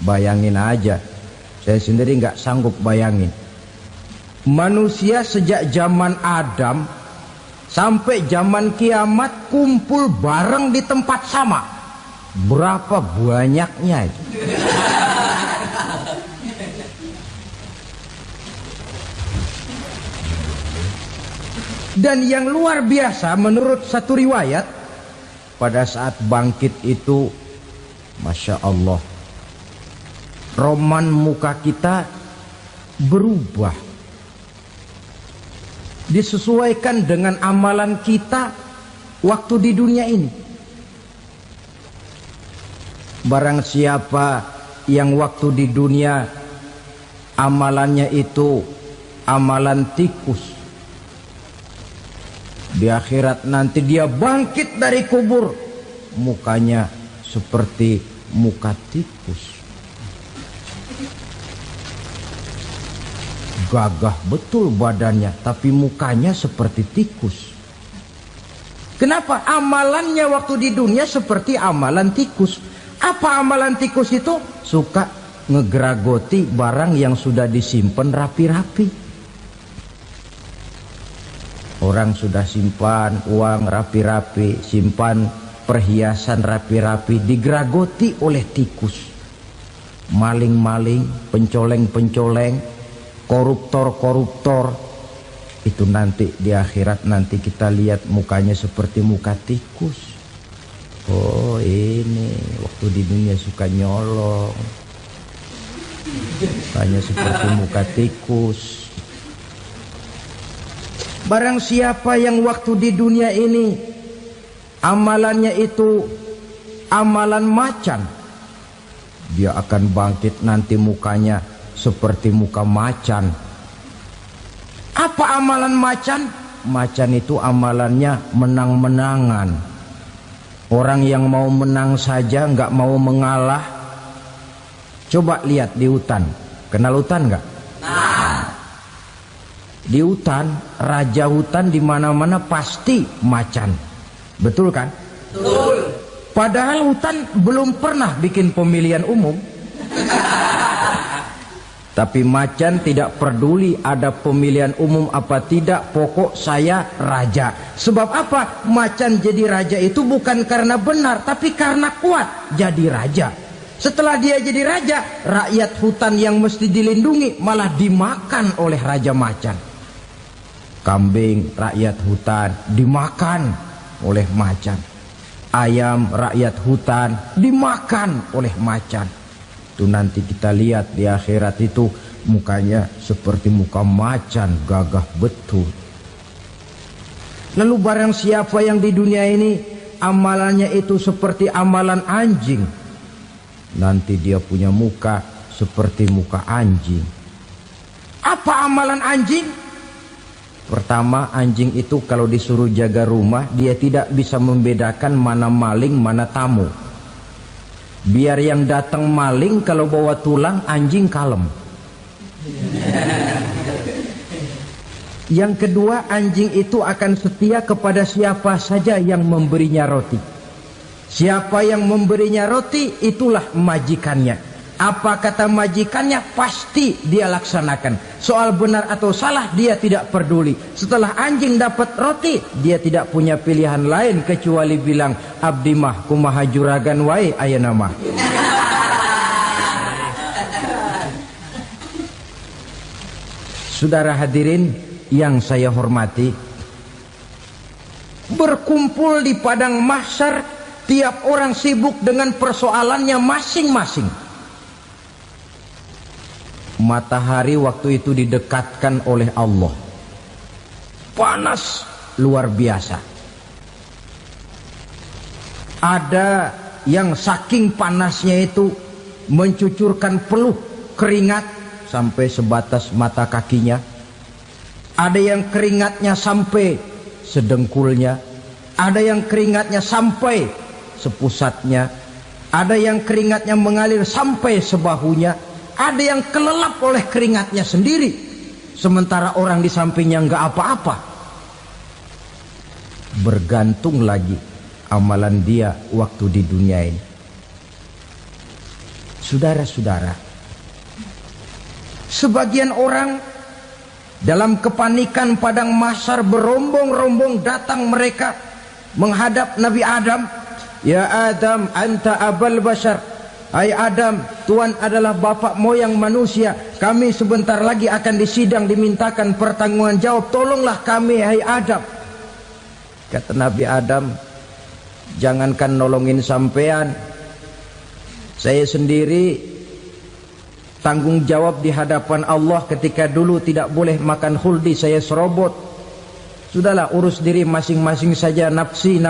Bayangin aja, saya sendiri nggak sanggup bayangin. Manusia sejak zaman Adam sampai zaman kiamat kumpul bareng di tempat sama. Berapa banyaknya itu? Dan yang luar biasa menurut satu riwayat, pada saat bangkit itu, Masya Allah, roman muka kita berubah, disesuaikan dengan amalan kita waktu di dunia ini. Barang siapa yang waktu di dunia amalannya itu amalan tikus, di akhirat nanti dia bangkit dari kubur, mukanya seperti muka tikus. Gagah betul badannya, tapi mukanya seperti tikus. Kenapa? Amalannya waktu di dunia seperti amalan tikus. Apa amalan tikus itu? Suka ngegeragoti barang yang sudah disimpan rapi-rapi. Orang sudah simpan uang rapi-rapi, simpan perhiasan rapi-rapi, digeragoti oleh tikus. Maling-maling, pencoleng-pencoleng, koruptor-koruptor. Itu nanti di akhirat nanti kita lihat mukanya seperti muka tikus. Oh ini waktu di dunia suka nyolong, mukanya seperti muka tikus. Barang siapa yang waktu di dunia ini amalannya itu amalan macan, dia akan bangkit nanti mukanya seperti muka macan. Apa amalan macan? Macan itu amalannya menang-menangan. Orang yang mau menang saja nggak mau mengalah. Coba lihat di hutan, kenal hutan nggak? Di hutan, raja hutan di mana-mana pasti macan. Betul kan? Betul. Padahal hutan belum pernah bikin pemilihan umum. Tapi macan tidak peduli ada pemilihan umum apa tidak, pokok saya raja. Sebab apa? Macan jadi raja itu bukan karena benar, tapi karena kuat jadi raja. Setelah dia jadi raja, rakyat hutan yang mesti dilindungi malah dimakan oleh raja macan. Kambing rakyat hutan dimakan oleh macan. Ayam rakyat hutan dimakan oleh macan. Itu nanti kita lihat di akhirat itu mukanya seperti muka macan, gagah betul. Lalu barang siapa yang di dunia ini amalannya itu seperti amalan anjing, nanti dia punya muka seperti muka anjing. Apa amalan anjing? Pertama, anjing itu kalau disuruh jaga rumah, dia tidak bisa membedakan mana maling, mana tamu. Biar yang datang maling, kalau bawa tulang, anjing kalem. Yang kedua, anjing itu akan setia kepada siapa saja yang memberinya roti. Siapa yang memberinya roti, itulah majikannya. Apa kata majikannya, pasti dia laksanakan. Soal benar atau salah, dia tidak peduli. Setelah anjing dapat roti, dia tidak punya pilihan lain kecuali bilang, abdi mah kumaha juragan wae ayeuna mah. Saudara hadirin yang saya hormati, berkumpul di padang mahsyar, tiap orang sibuk dengan persoalannya masing-masing. Matahari waktu itu didekatkan oleh Allah. Panas luar biasa. Ada yang saking panasnya itu mencucurkan peluh keringat sampai sebatas mata kakinya. Ada yang keringatnya sampai sedengkulnya. Ada yang keringatnya sampai sepusatnya. Ada yang keringatnya mengalir sampai sebahunya. Ada yang kelelap oleh keringatnya sendiri, sementara orang di sampingnya nggak apa-apa. Bergantung lagi amalan dia waktu di dunia ini. Saudara-saudara, sebagian orang dalam kepanikan padang mahsyar berombong-rombong datang mereka menghadap Nabi Adam. Ya Adam, anta abal bashar. Hai Adam, Tuhan adalah bapak moyang manusia. Kami sebentar lagi akan disidang, dimintakan pertanggungan jawab. Tolonglah kami, hai Adam. Kata Nabi Adam, jangankan nolongin sampean, saya sendiri tanggung jawab di hadapan Allah ketika dulu tidak boleh makan khuldi, saya serobot. Sudahlah, urus diri masing-masing saja, nafsi.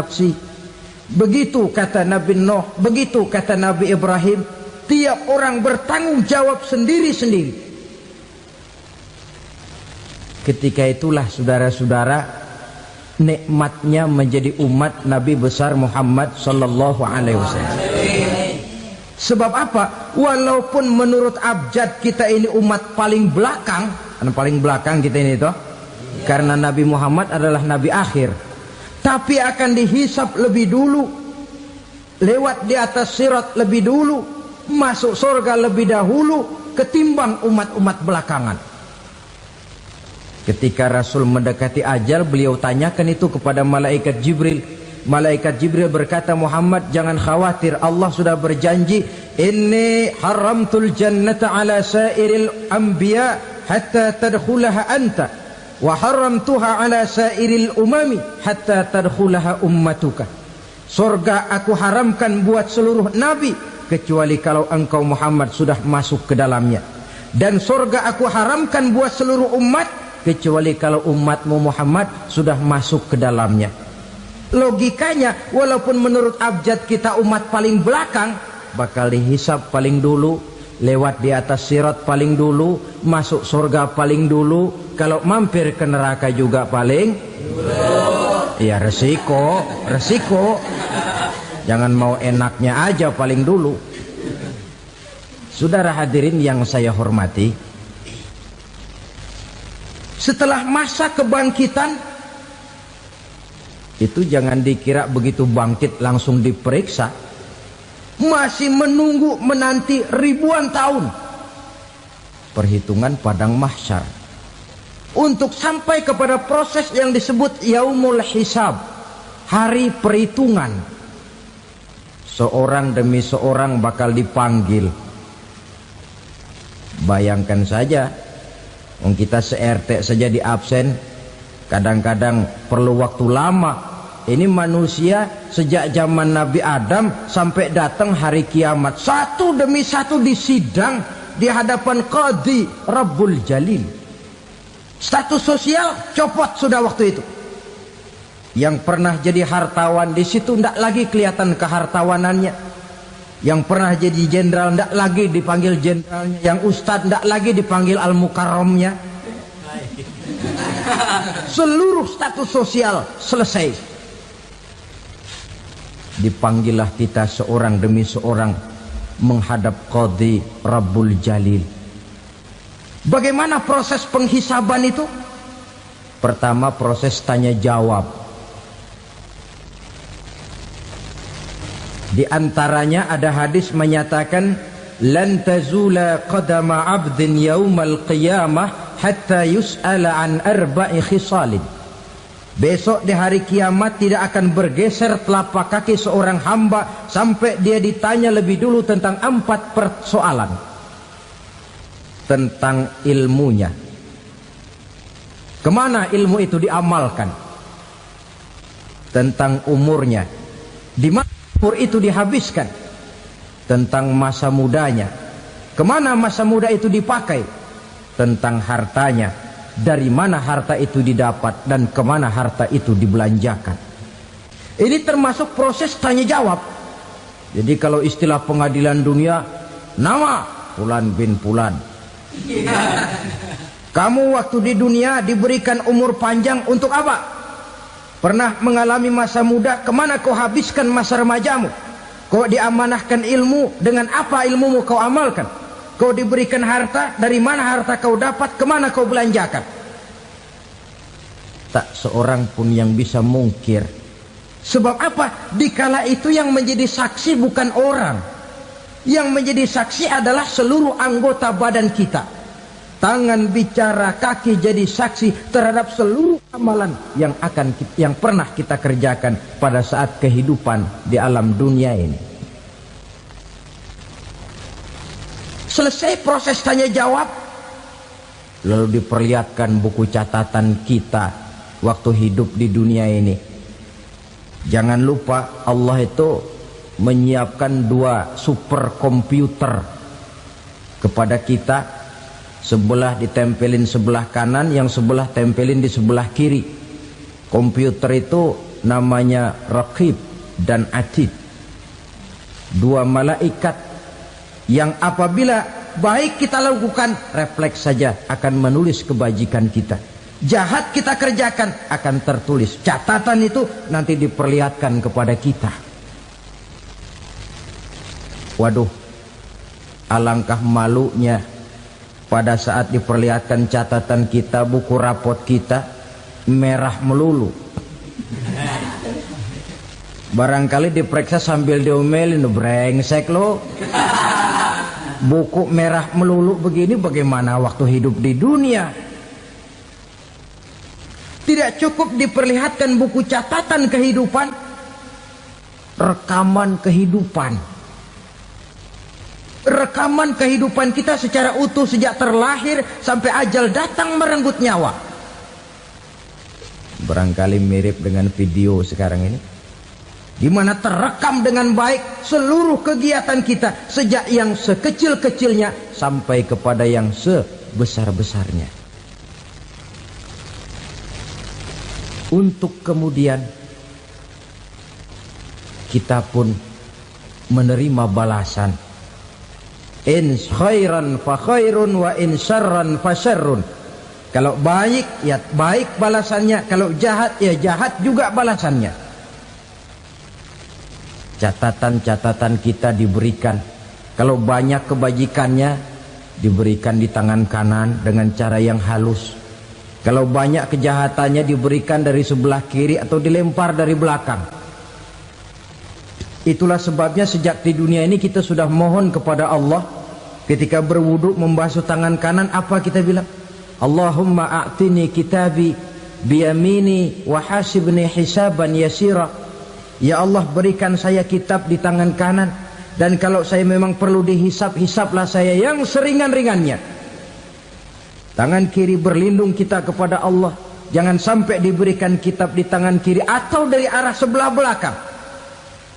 Begitu kata Nabi Nuh, begitu kata Nabi Ibrahim. Tiap orang bertanggung jawab sendiri-sendiri. Ketika itulah saudara-saudara, nikmatnya menjadi umat Nabi besar Muhammad sallallahu alaihi wasallam. Sebab apa? Walaupun menurut abjad kita ini umat paling belakang, paling belakang kita ini toh, karena Nabi Muhammad adalah Nabi akhir, tapi akan dihisap lebih dulu, lewat di atas sirat lebih dulu, masuk surga lebih dahulu ketimbang umat-umat belakangan. Ketika Rasul mendekati ajal, beliau tanyakan itu kepada malaikat Jibril. Malaikat Jibril berkata, Muhammad jangan khawatir, Allah sudah berjanji, inni haramtul jannata ala sairil anbiya hatta tadkhulaha anta wa haramtuha ala sairil umami hatta tadkhulaha ummatuka. Surga aku haramkan buat seluruh nabi kecuali kalau engkau Muhammad sudah masuk ke dalamnya, dan surga aku haramkan buat seluruh umat kecuali kalau umatmu Muhammad sudah masuk ke dalamnya. Logikanya, walaupun menurut abjad kita umat paling belakang, bakal dihisap paling dulu, lewat di atas sirat paling dulu, masuk surga paling dulu, kalau mampir ke neraka juga paling dulu. Ya resiko. Jangan mau enaknya aja paling dulu. Saudara hadirin yang saya hormati, setelah masa kebangkitan itu jangan dikira begitu bangkit langsung diperiksa. Masih menunggu menanti ribuan tahun perhitungan padang mahsyar untuk sampai kepada proses yang disebut yaumul hisab, hari perhitungan. Seorang demi seorang bakal dipanggil. Bayangkan saja, kita se-RT saja di absen, kadang-kadang perlu waktu lama. Ini manusia sejak zaman Nabi Adam sampai datang hari kiamat, satu demi satu disidang di hadapan Qadhi Rabbul Jalil. Status sosial copot sudah waktu itu. Yang pernah jadi hartawan di situ tidak lagi kelihatan kehartawanannya. Yang pernah jadi jenderal tidak lagi dipanggil jenderalnya. Yang ustadz tidak lagi dipanggil al-mukarramnya. Seluruh status sosial selesai. Dipanggillah kita seorang demi seorang menghadap Qadhi Rabbul Jalil. Bagaimana proses penghisaban itu? Pertama, proses tanya jawab. Di antaranya ada hadis menyatakan, lan tazula qadama 'abdin yaumal qiyamah hatta yus'ala an arba'i khisalin. Besok di hari kiamat tidak akan bergeser telapak kaki seorang hamba sampai dia ditanya lebih dulu tentang 4 persoalan. Tentang ilmunya, kemana ilmu itu diamalkan. Tentang umurnya, di mana umur itu dihabiskan. Tentang masa mudanya, kemana masa muda itu dipakai. tentang hartanya, dari mana harta itu didapat dan kemana harta itu dibelanjakan. Ini termasuk proses tanya jawab. Jadi kalau istilah pengadilan dunia, nama Fulan bin Fulan. Kamu waktu di dunia diberikan umur panjang untuk apa? Pernah mengalami masa muda, kemana kau habiskan masa remajamu? Kau diamanahkan ilmu, dengan apa ilmumu kau amalkan? Kau diberikan harta, dari mana harta kau dapat, kemana kau belanjakan? Tak seorang pun yang bisa mungkir. Sebab apa? Dikala itu yang menjadi saksi bukan orang. Yang menjadi saksi adalah seluruh anggota badan kita. Tangan bicara, kaki jadi saksi terhadap seluruh amalan yang pernah kita kerjakan pada saat kehidupan di alam dunia ini. Selesai proses tanya jawab, lalu diperlihatkan buku catatan kita waktu hidup di dunia ini. Jangan lupa Allah itu menyiapkan 2 superkomputer kepada kita. Sebelah ditempelin sebelah kanan, yang sebelah tempelin di sebelah kiri. Komputer itu namanya Raqib dan Atid. 2 malaikat yang apabila baik kita lakukan, refleks saja akan menulis kebajikan kita. Jahat kita kerjakan akan tertulis. Catatan itu nanti diperlihatkan kepada kita. Waduh, alangkah malunya pada saat diperlihatkan catatan kita, buku rapot kita merah melulu. Barangkali diperiksa sambil diomelin, brengsek lo. Buku merah melulu begini, bagaimana waktu hidup di dunia? Tidak cukup diperlihatkan buku catatan kehidupan, rekaman kehidupan. Rekaman kehidupan kita secara utuh sejak terlahir sampai ajal datang merenggut nyawa. Barangkali mirip dengan video sekarang ini, di mana terekam dengan baik seluruh kegiatan kita, sejak yang sekecil-kecilnya sampai kepada yang sebesar-besarnya. Untuk kemudian kita pun menerima balasan. In khairan fa khairun wa in syarran fa syarrun. Kalau baik ya baik balasannya, kalau jahat ya jahat juga balasannya. Catatan-catatan kita diberikan. Kalau banyak kebajikannya diberikan di tangan kanan dengan cara yang halus. Kalau banyak kejahatannya diberikan dari sebelah kiri atau dilempar dari belakang. Itulah sebabnya sejak di dunia ini kita sudah mohon kepada Allah. Ketika berwudu membasuh tangan kanan, apa kita bilang? Allahumma a'tini kitabi biyamini wa hasibni hisaban yasira. Ya Allah, berikan saya kitab di tangan kanan, dan kalau saya memang perlu dihisap, hisaplah saya yang seringan-ringannya. Tangan kiri berlindung kita kepada Allah, jangan sampai diberikan kitab di tangan kiri atau dari arah sebelah belakang.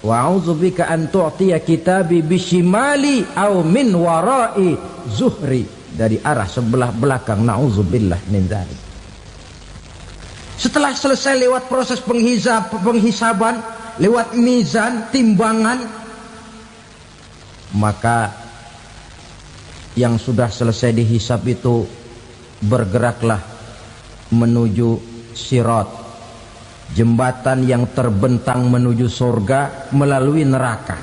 Wa a'udzubika an tu'tiya kitabi bishimali aw min wara'i zuhri, dari arah sebelah belakang. Na'udzubillah min dzalik. Setelah selesai lewat proses penghisaban, lewat mizan, timbangan, maka yang sudah selesai dihisab itu bergeraklah menuju sirat, jembatan yang terbentang menuju surga melalui neraka.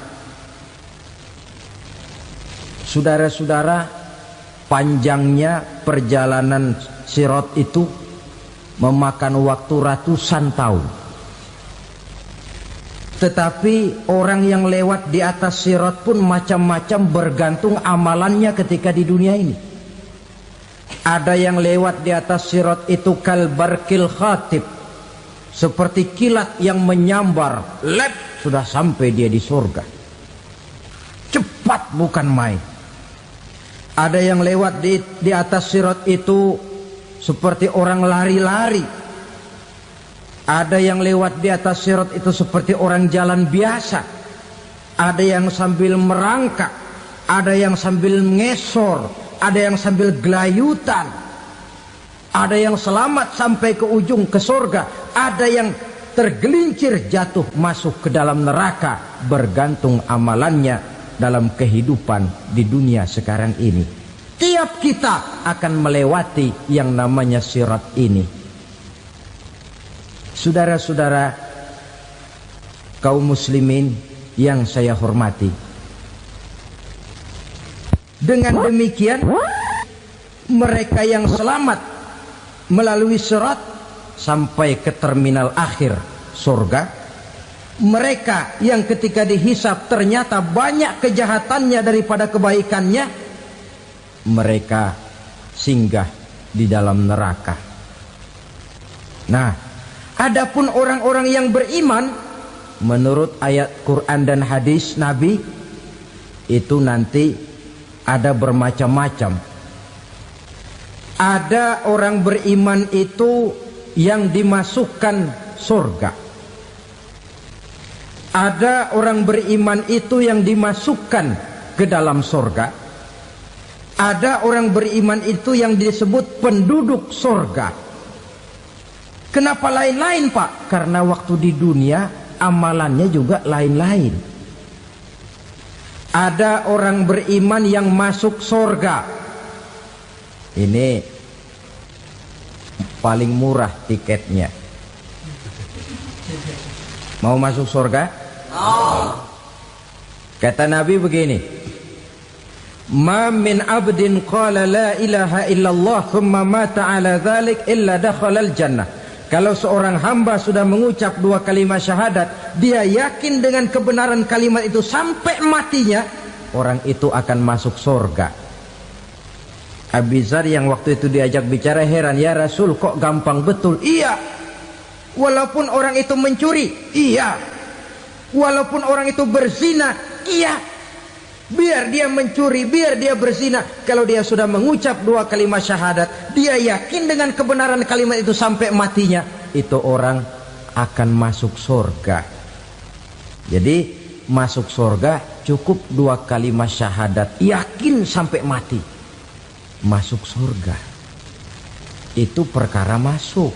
Saudara-saudara, panjangnya perjalanan sirat itu memakan waktu ratusan tahun. Tetapi orang yang lewat di atas sirat pun macam-macam, bergantung amalannya ketika di dunia ini. Ada yang lewat di atas sirat itu kal barkil khatib, seperti kilat yang menyambar, lep, sudah sampai dia di surga. Cepat bukan main. Ada yang lewat di atas sirat itu seperti orang lari-lari. Ada yang lewat di atas sirat itu seperti orang jalan biasa. Ada yang sambil merangkak, ada yang sambil ngesor, ada yang sambil gelayutan, ada yang selamat sampai ke ujung ke surga, ada yang tergelincir jatuh masuk ke dalam neraka, bergantung amalannya dalam kehidupan di dunia sekarang ini. Tiap kita akan melewati yang namanya sirat ini. Saudara-saudara kaum muslimin yang saya hormati, dengan demikian mereka yang selamat melalui sirat sampai ke terminal akhir surga, mereka yang ketika dihisab ternyata banyak kejahatannya daripada kebaikannya, mereka singgah di dalam neraka. Nah, adapun orang-orang yang beriman menurut ayat Quran dan hadis Nabi itu nanti ada bermacam-macam. Ada orang beriman itu yang dimasukkan surga. Ada orang beriman itu yang dimasukkan ke dalam surga. Ada orang beriman itu yang disebut penduduk surga. Kenapa lain-lain, Pak? Karena waktu di dunia amalannya juga lain-lain. Ada orang beriman yang masuk surga. Ini paling murah tiketnya. Mau masuk surga? Kata Nabi begini, ma min abdin qala la ilaha illallah thumma mata ala dhalik illa dakhalal jannah. Kalau seorang hamba sudah mengucap dua kalimat syahadat, dia yakin dengan kebenaran kalimat itu sampai matinya, orang itu akan masuk surga. Abi Dzar yang waktu itu diajak bicara heran, ya Rasul kok gampang betul? Iya, walaupun orang itu mencuri, iya, walaupun orang itu berzina, iya. Biar dia mencuri, biar dia berzina, kalau dia sudah mengucap dua kalimat syahadat, dia yakin dengan kebenaran kalimat itu sampai matinya, itu orang akan masuk surga. Jadi masuk surga cukup dua kalimat syahadat, yakin sampai mati, masuk surga. Itu perkara masuk.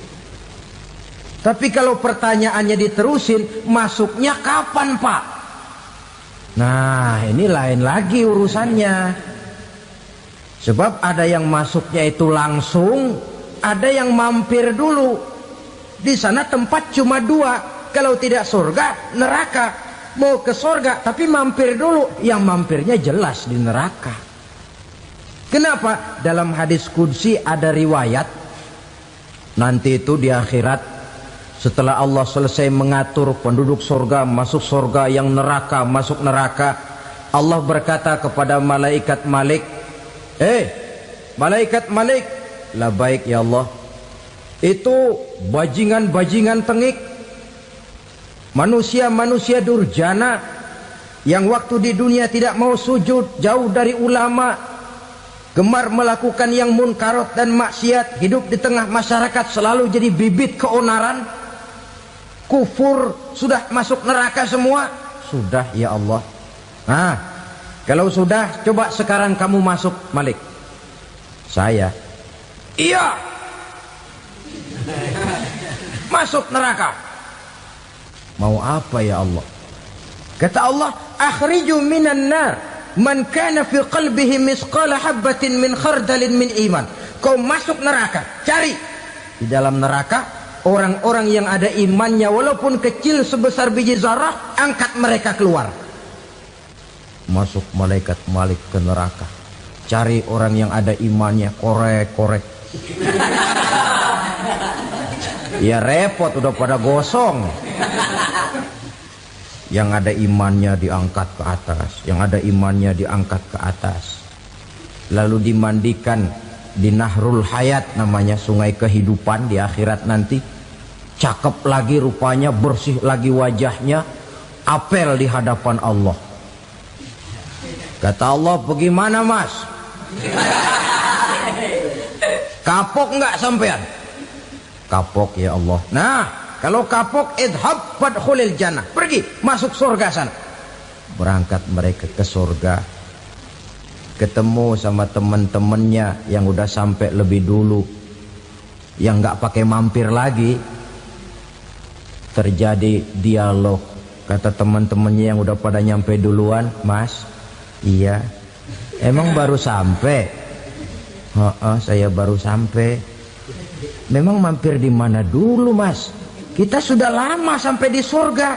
Tapi kalau pertanyaannya diterusin, masuknya kapan, Pak? Nah, ini lain lagi urusannya. Sebab ada yang masuknya itu langsung, ada yang mampir dulu. Di sana tempat cuma dua, kalau tidak surga, neraka. Mau ke surga tapi mampir dulu, yang mampirnya jelas di neraka. Kenapa? Dalam hadis qudsi ada riwayat, nanti itu di akhirat, setelah Allah selesai mengatur penduduk surga masuk surga, yang neraka masuk neraka, Allah berkata kepada malaikat Malik, malaikat Malik, labaik ya Allah, itu bajingan-bajingan tengik, manusia-manusia durjana yang waktu di dunia tidak mau sujud, jauh dari ulama, gemar melakukan yang munkarat dan maksiat, hidup di tengah masyarakat selalu jadi bibit keonaran, kufur, sudah masuk neraka semua. Sudah ya Allah. Nah, kalau sudah, coba sekarang kamu masuk, Malik. Saya, iya, masuk neraka. Mau apa ya Allah? Kata Allah, akhriju minan nar man kana fi qalbihi misqala habatin min khardalin min iman. Kau masuk neraka, cari di dalam neraka orang-orang yang ada imannya walaupun kecil sebesar biji zarah, angkat mereka keluar. Masuk malaikat Malik ke neraka, cari orang yang ada imannya, korek-korek. Ya repot, udah pada gosong. Yang ada imannya diangkat ke atas, yang ada imannya diangkat ke atas, lalu dimandikan di Nahrul Hayat, namanya sungai kehidupan di akhirat nanti. Cakep lagi rupanya, bersih lagi wajahnya, apel di hadapan Allah. Kata Allah, bagaimana mas? Kapok nggak sampean? Kapok ya Allah. Nah, kalau kapok, idhab fadkhulil jannah, pergi masuk surga sana. Berangkat mereka ke surga. ketemu sama teman-temannya yang udah sampai lebih dulu, yang nggak pakai mampir lagi. Terjadi dialog. Kata teman-temannya yang udah pada nyampe duluan, "Mas, iya, emang baru sampai?" "Oh, saya baru sampai." "Memang mampir di mana dulu, Mas? Kita sudah lama sampai di surga."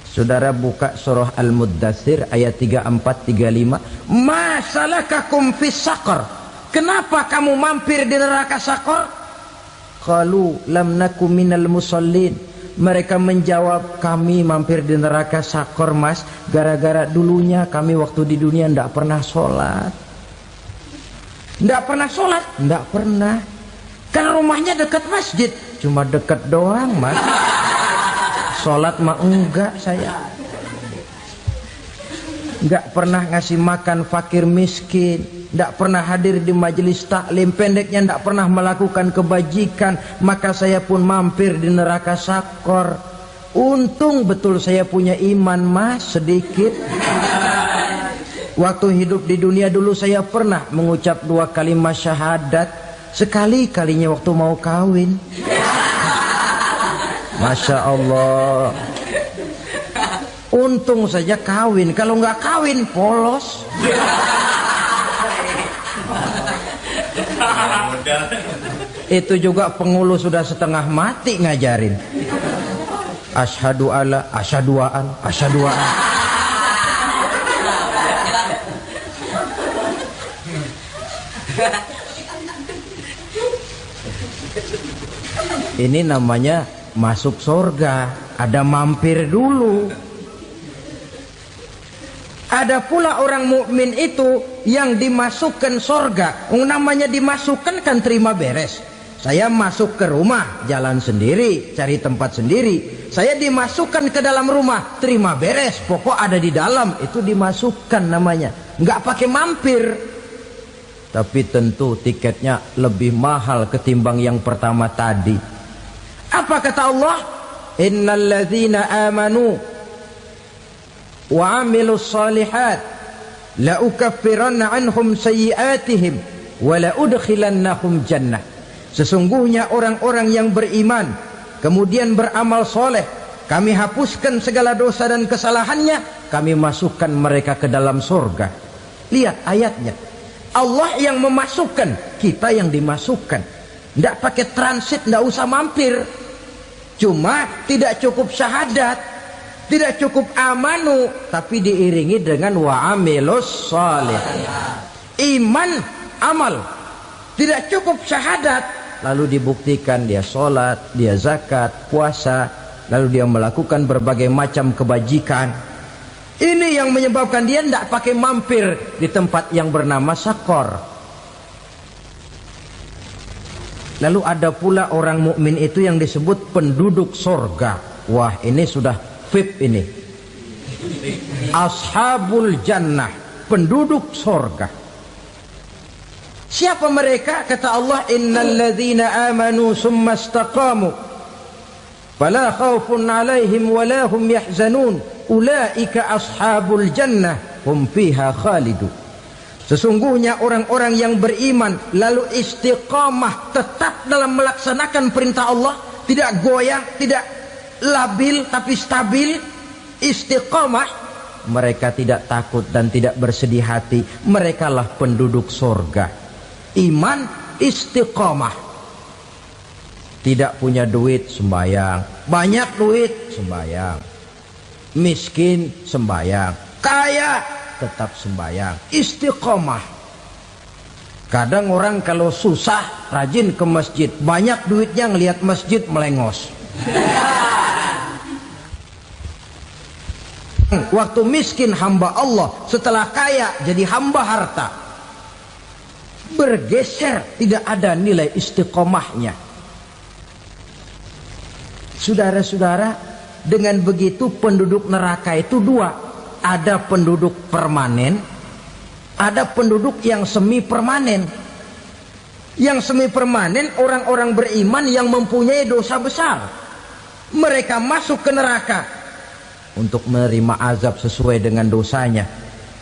Saudara buka surah Al-Muddatsir ayat 34-35. "Ma salakakum fis saqar?" Kenapa kamu mampir di neraka Saqar? Qalu lam naku minal musallin. Mereka menjawab, kami mampir di neraka Saqar, Mas, gara-gara dulunya kami waktu di dunia tidak pernah sholat. Tidak pernah sholat? Tidak pernah. Kan rumahnya dekat masjid. Cuma dekat doang, Mas. Sholat mah enggak saya. Enggak pernah ngasih makan fakir miskin, enggak pernah hadir di majelis taklim, pendeknya enggak pernah melakukan kebajikan, maka saya pun mampir di neraka Saqar. Untung betul saya punya iman, Mas, sedikit. Waktu hidup di dunia dulu saya pernah mengucap 2 kalimat syahadat, sekali-kalinya waktu mau kawin. Masya Allah. Untung saja kawin, kalau nggak kawin polos. Itu juga pengulu sudah setengah mati ngajarin. Asyhadu alla, asyaduaan, asyaduaan. Ini namanya masuk surga, ada mampir dulu. Ada pula orang mukmin itu yang dimasukkan surga. Namanya dimasukkan kan terima beres. Saya masuk ke rumah, jalan sendiri, cari tempat sendiri. Saya dimasukkan ke dalam rumah, terima beres, pokok ada di dalam, itu dimasukkan namanya. Nggak pakai mampir. Tapi tentu tiketnya lebih mahal ketimbang yang pertama tadi. Apa kata Allah? Innal ladzina amanu wa amilus salihat la ukaffiranna anhum sayyi'atihim wa la udkhilannahum jannah. Sesungguhnya orang-orang yang beriman kemudian beramal soleh, kami hapuskan segala dosa dan kesalahannya, kami masukkan mereka ke dalam surga. Lihat ayatnya, Allah yang memasukkan, kita yang dimasukkan. Tidak pakai transit, tidak usah mampir. Cuma tidak cukup syahadat, tidak cukup amanu, tapi diiringi dengan wa'amilus salih. Iman, amal. Tidak cukup syahadat, lalu dibuktikan dia sholat, dia zakat, puasa, lalu dia melakukan berbagai macam kebajikan. Ini yang menyebabkan dia tidak pakai mampir di tempat yang bernama Saqar. Lalu ada pula orang mukmin itu yang disebut penduduk surga. Wah, ini sudah VIP ini. Ashabul jannah, penduduk surga. Siapa mereka? Kata Allah, innal ladzina amanu summa istaqamu fala khaufun 'alaihim wala hum yahzanun ulaika ashabul jannah hum fiha khalidun. Sesungguhnya orang-orang yang beriman lalu istiqamah, tetap dalam melaksanakan perintah Allah, tidak goyang, tidak labil tapi stabil, istiqamah, mereka tidak takut dan tidak bersedih hati. Merekalah penduduk surga. Iman, istiqamah. Tidak punya duit, sembayang. Banyak duit, sembayang. Miskin, sembayang. Kaya, tetap sembahyang, istiqomah. Kadang orang kalau susah rajin ke masjid, banyak duitnya ngelihat masjid melengos. Waktu miskin hamba Allah, setelah kaya jadi hamba harta. Bergeser, tidak ada nilai istiqomahnya. Saudara-saudara, dengan begitu penduduk neraka itu dua. Ada penduduk permanen, ada penduduk yang semi permanen. Yang semi permanen orang-orang beriman yang mempunyai dosa besar. Mereka masuk ke neraka untuk menerima azab sesuai dengan dosanya.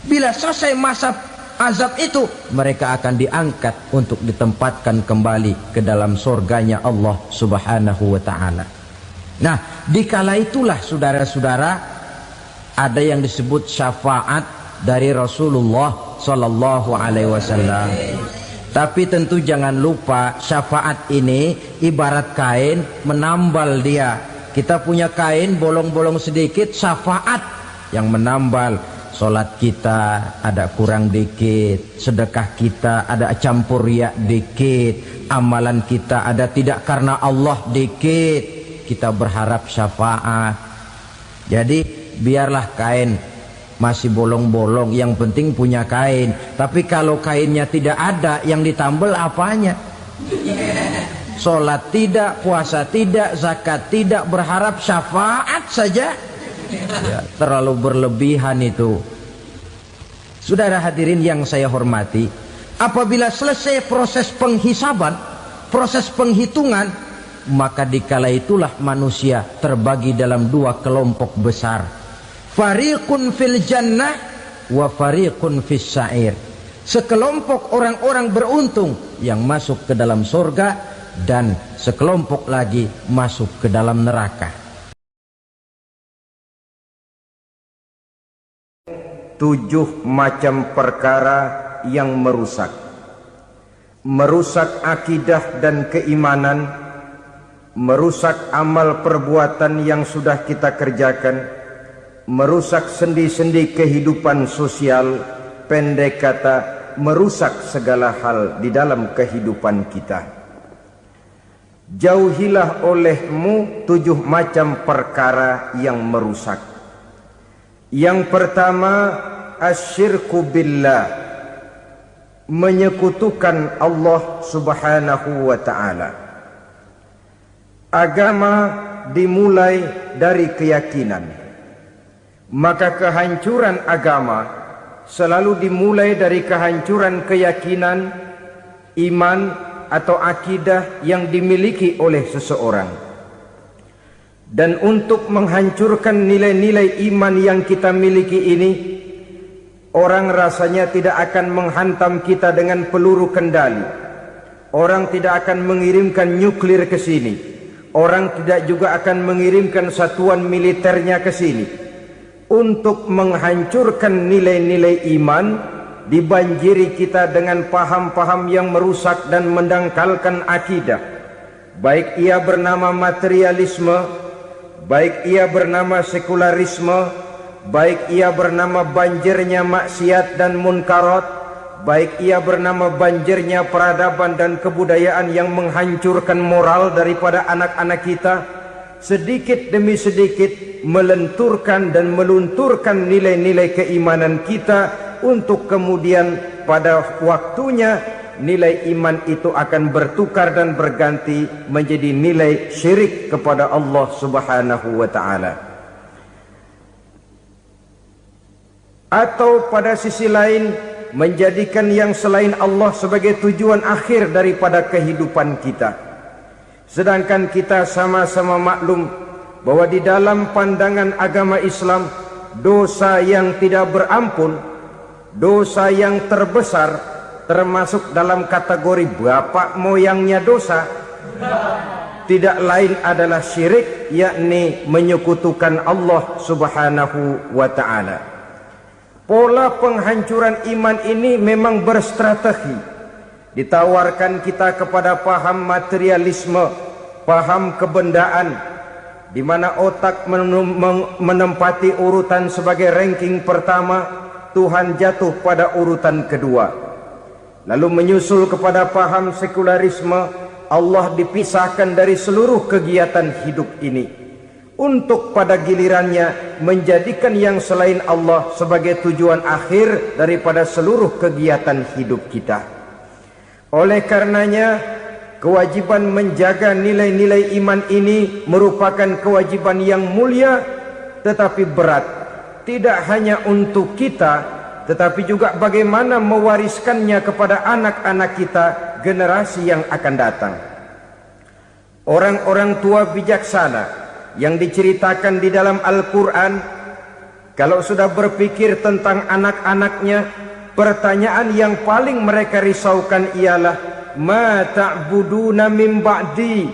Bila selesai masa azab itu, mereka akan diangkat untuk ditempatkan kembali ke dalam surganya Allah Subhanahu wa ta'ala. Nah, dikala itulah saudara-saudara, ada yang disebut syafaat dari Rasulullah Sallallahu Alaihi Wasallam. Tapi tentu jangan lupa, syafaat ini ibarat kain menambal dia. Kita punya kain bolong-bolong sedikit, syafaat yang menambal. Solat kita ada kurang dikit, sedekah kita ada campur riak dikit, amalan kita ada tidak karena Allah dikit, kita berharap syafaat. Jadi biarlah kain masih bolong-bolong, yang penting punya kain. Tapi kalau kainnya tidak ada, yang ditambal apanya? Solat tidak, puasa tidak, zakat tidak, berharap syafaat saja. Ya, terlalu berlebihan itu. Saudara hadirin yang saya hormati, apabila selesai proses penghisaban, proses penghitungan, maka dikala itulah manusia terbagi dalam dua kelompok besar. Fariqun fil jannah wa fariqun fis sa'ir. Sekelompok orang-orang beruntung yang masuk ke dalam surga, dan sekelompok lagi masuk ke dalam neraka. 7 macam perkara yang merusak akidah dan keimanan, merusak amal perbuatan yang sudah kita kerjakan, merusak sendi-sendi kehidupan sosial, pendek kata merusak segala hal di dalam kehidupan kita. Jauhilah olehmu 7 macam perkara yang merusak. Yang pertama, asyirku billah, menyekutukan Allah Subhanahu wa ta'ala. Agama dimulai dari keyakinan, maka kehancuran agama selalu dimulai dari kehancuran keyakinan, iman atau akidah yang dimiliki oleh seseorang. Dan untuk menghancurkan nilai-nilai iman yang kita miliki ini, orang rasanya tidak akan menghantam kita dengan peluru kendali. Orang tidak akan mengirimkan nuklir ke sini. Orang tidak juga akan mengirimkan satuan militernya ke sini. Untuk menghancurkan nilai-nilai iman, dibanjiri kita dengan paham-paham yang merusak dan mendangkalkan akidah. Baik ia bernama materialisme, baik ia bernama sekularisme, baik ia bernama banjirnya maksiat dan munkarat, baik ia bernama banjirnya peradaban dan kebudayaan yang menghancurkan moral daripada anak-anak kita, sedikit demi sedikit melenturkan dan melunturkan nilai-nilai keimanan kita, untuk kemudian pada waktunya nilai iman itu akan bertukar dan berganti menjadi nilai syirik kepada Allah Subhanahu wa ta'ala. Atau pada sisi lain, menjadikan yang selain Allah sebagai tujuan akhir daripada kehidupan kita. Sedangkan kita sama-sama maklum bahwa di dalam pandangan agama Islam, dosa yang tidak berampun, dosa yang terbesar, termasuk dalam kategori bapak moyangnya dosa, tidak lain adalah syirik, yakni menyekutukan Allah Subhanahu wa ta'ala. Pola penghancuran iman ini memang berstrategi. Ditawarkan kita kepada paham materialisme, paham kebendaan, di mana otak menempati urutan sebagai ranking pertama, Tuhan jatuh pada urutan kedua. Lalu menyusul kepada paham sekularisme, Allah dipisahkan dari seluruh kegiatan hidup ini, untuk pada gilirannya menjadikan yang selain Allah sebagai tujuan akhir daripada seluruh kegiatan hidup kita. Oleh karenanya, kewajiban menjaga nilai-nilai iman ini merupakan kewajiban yang mulia tetapi berat, tidak hanya untuk kita, tetapi juga bagaimana mewariskannya kepada anak-anak kita, generasi yang akan datang. Orang-orang tua bijaksana yang diceritakan di dalam Al-Quran, kalau sudah berpikir tentang anak-anaknya, Pertanyaan yang paling mereka risaukan ialah ma ta'buduna min ba'di.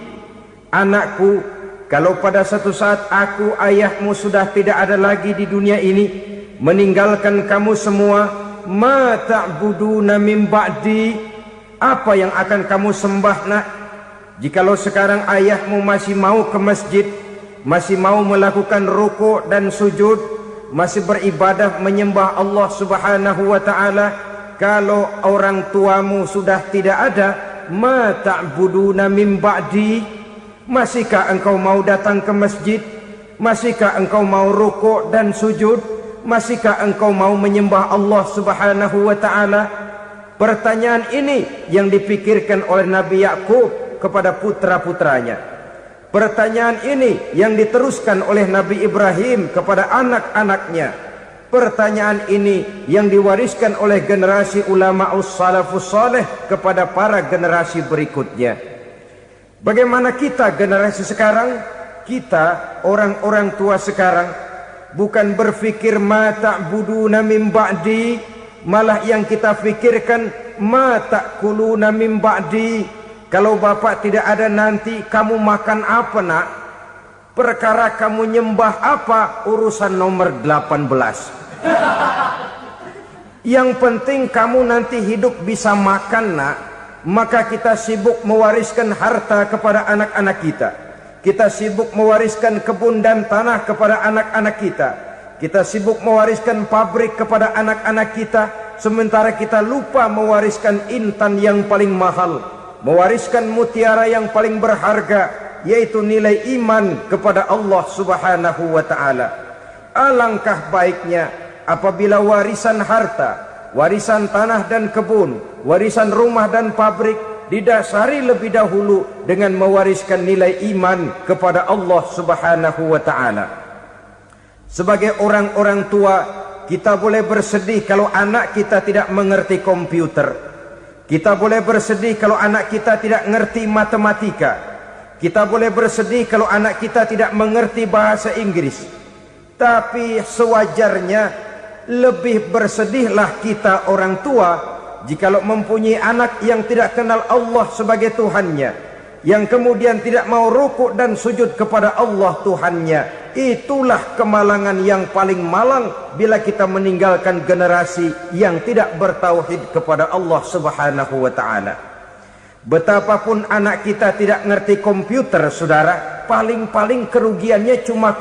Anakku, kalau pada satu saat aku, ayahmu sudah tidak ada lagi di dunia ini, meninggalkan kamu semua, ma ta'buduna min ba'di, apa yang akan kamu sembah nak? Jikalau sekarang ayahmu masih mau ke masjid, masih mau melakukan rukuk dan sujud, masih beribadah menyembah Allah Subhanahu wa ta'ala, kalau orang tuamu sudah tidak ada, ma ta'buduna min ba'di, masihkah engkau mau datang ke masjid? Masihkah engkau mau rukuk dan sujud? Masihkah engkau mau menyembah Allah Subhanahu wa ta'ala? Pertanyaan ini yang dipikirkan oleh Nabi Yakub kepada putra-putranya. Pertanyaan ini yang diteruskan oleh Nabi Ibrahim kepada anak-anaknya. Pertanyaan ini yang diwariskan oleh generasi ulama'us salafus saleh kepada para generasi berikutnya. Bagaimana kita generasi sekarang? Kita orang-orang tua sekarang bukan berfikir ma ta'buduna min ba'di, malah yang kita fikirkan ma ta'kuluna min ba'di. Kalau bapak tidak ada nanti kamu makan apa nak? Perkara kamu nyembah apa urusan nomor 18. Yang penting kamu nanti hidup bisa makan nak. Maka kita sibuk mewariskan harta kepada anak-anak kita. Kita sibuk mewariskan kebun dan tanah kepada anak-anak kita. Kita sibuk mewariskan pabrik kepada anak-anak kita, sementara kita lupa mewariskan intan yang paling mahal, mewariskan mutiara yang paling berharga, yaitu nilai iman kepada Allah Subhanahu wa ta'ala. Alangkah baiknya apabila warisan harta, warisan tanah dan kebun, warisan rumah dan pabrik didasari lebih dahulu dengan mewariskan nilai iman kepada Allah Subhanahu wa ta'ala. Sebagai orang-orang tua, kita boleh bersedih kalau anak kita tidak mengerti komputer. Kita boleh bersedih kalau anak kita tidak mengerti matematika. Kita boleh bersedih kalau anak kita tidak mengerti bahasa Inggris. Tapi sewajarnya lebih bersedihlah kita orang tua jikalau mempunyai anak yang tidak kenal Allah sebagai Tuhannya, yang kemudian tidak mau rukuk dan sujud kepada Allah Tuhannya. Itulah kemalangan yang paling malang bila kita meninggalkan generasi yang tidak bertauhid kepada Allah Subhanahu wa ta'ala. Betapapun anak kita tidak ngerti komputer, saudara, paling-paling kerugiannya cuma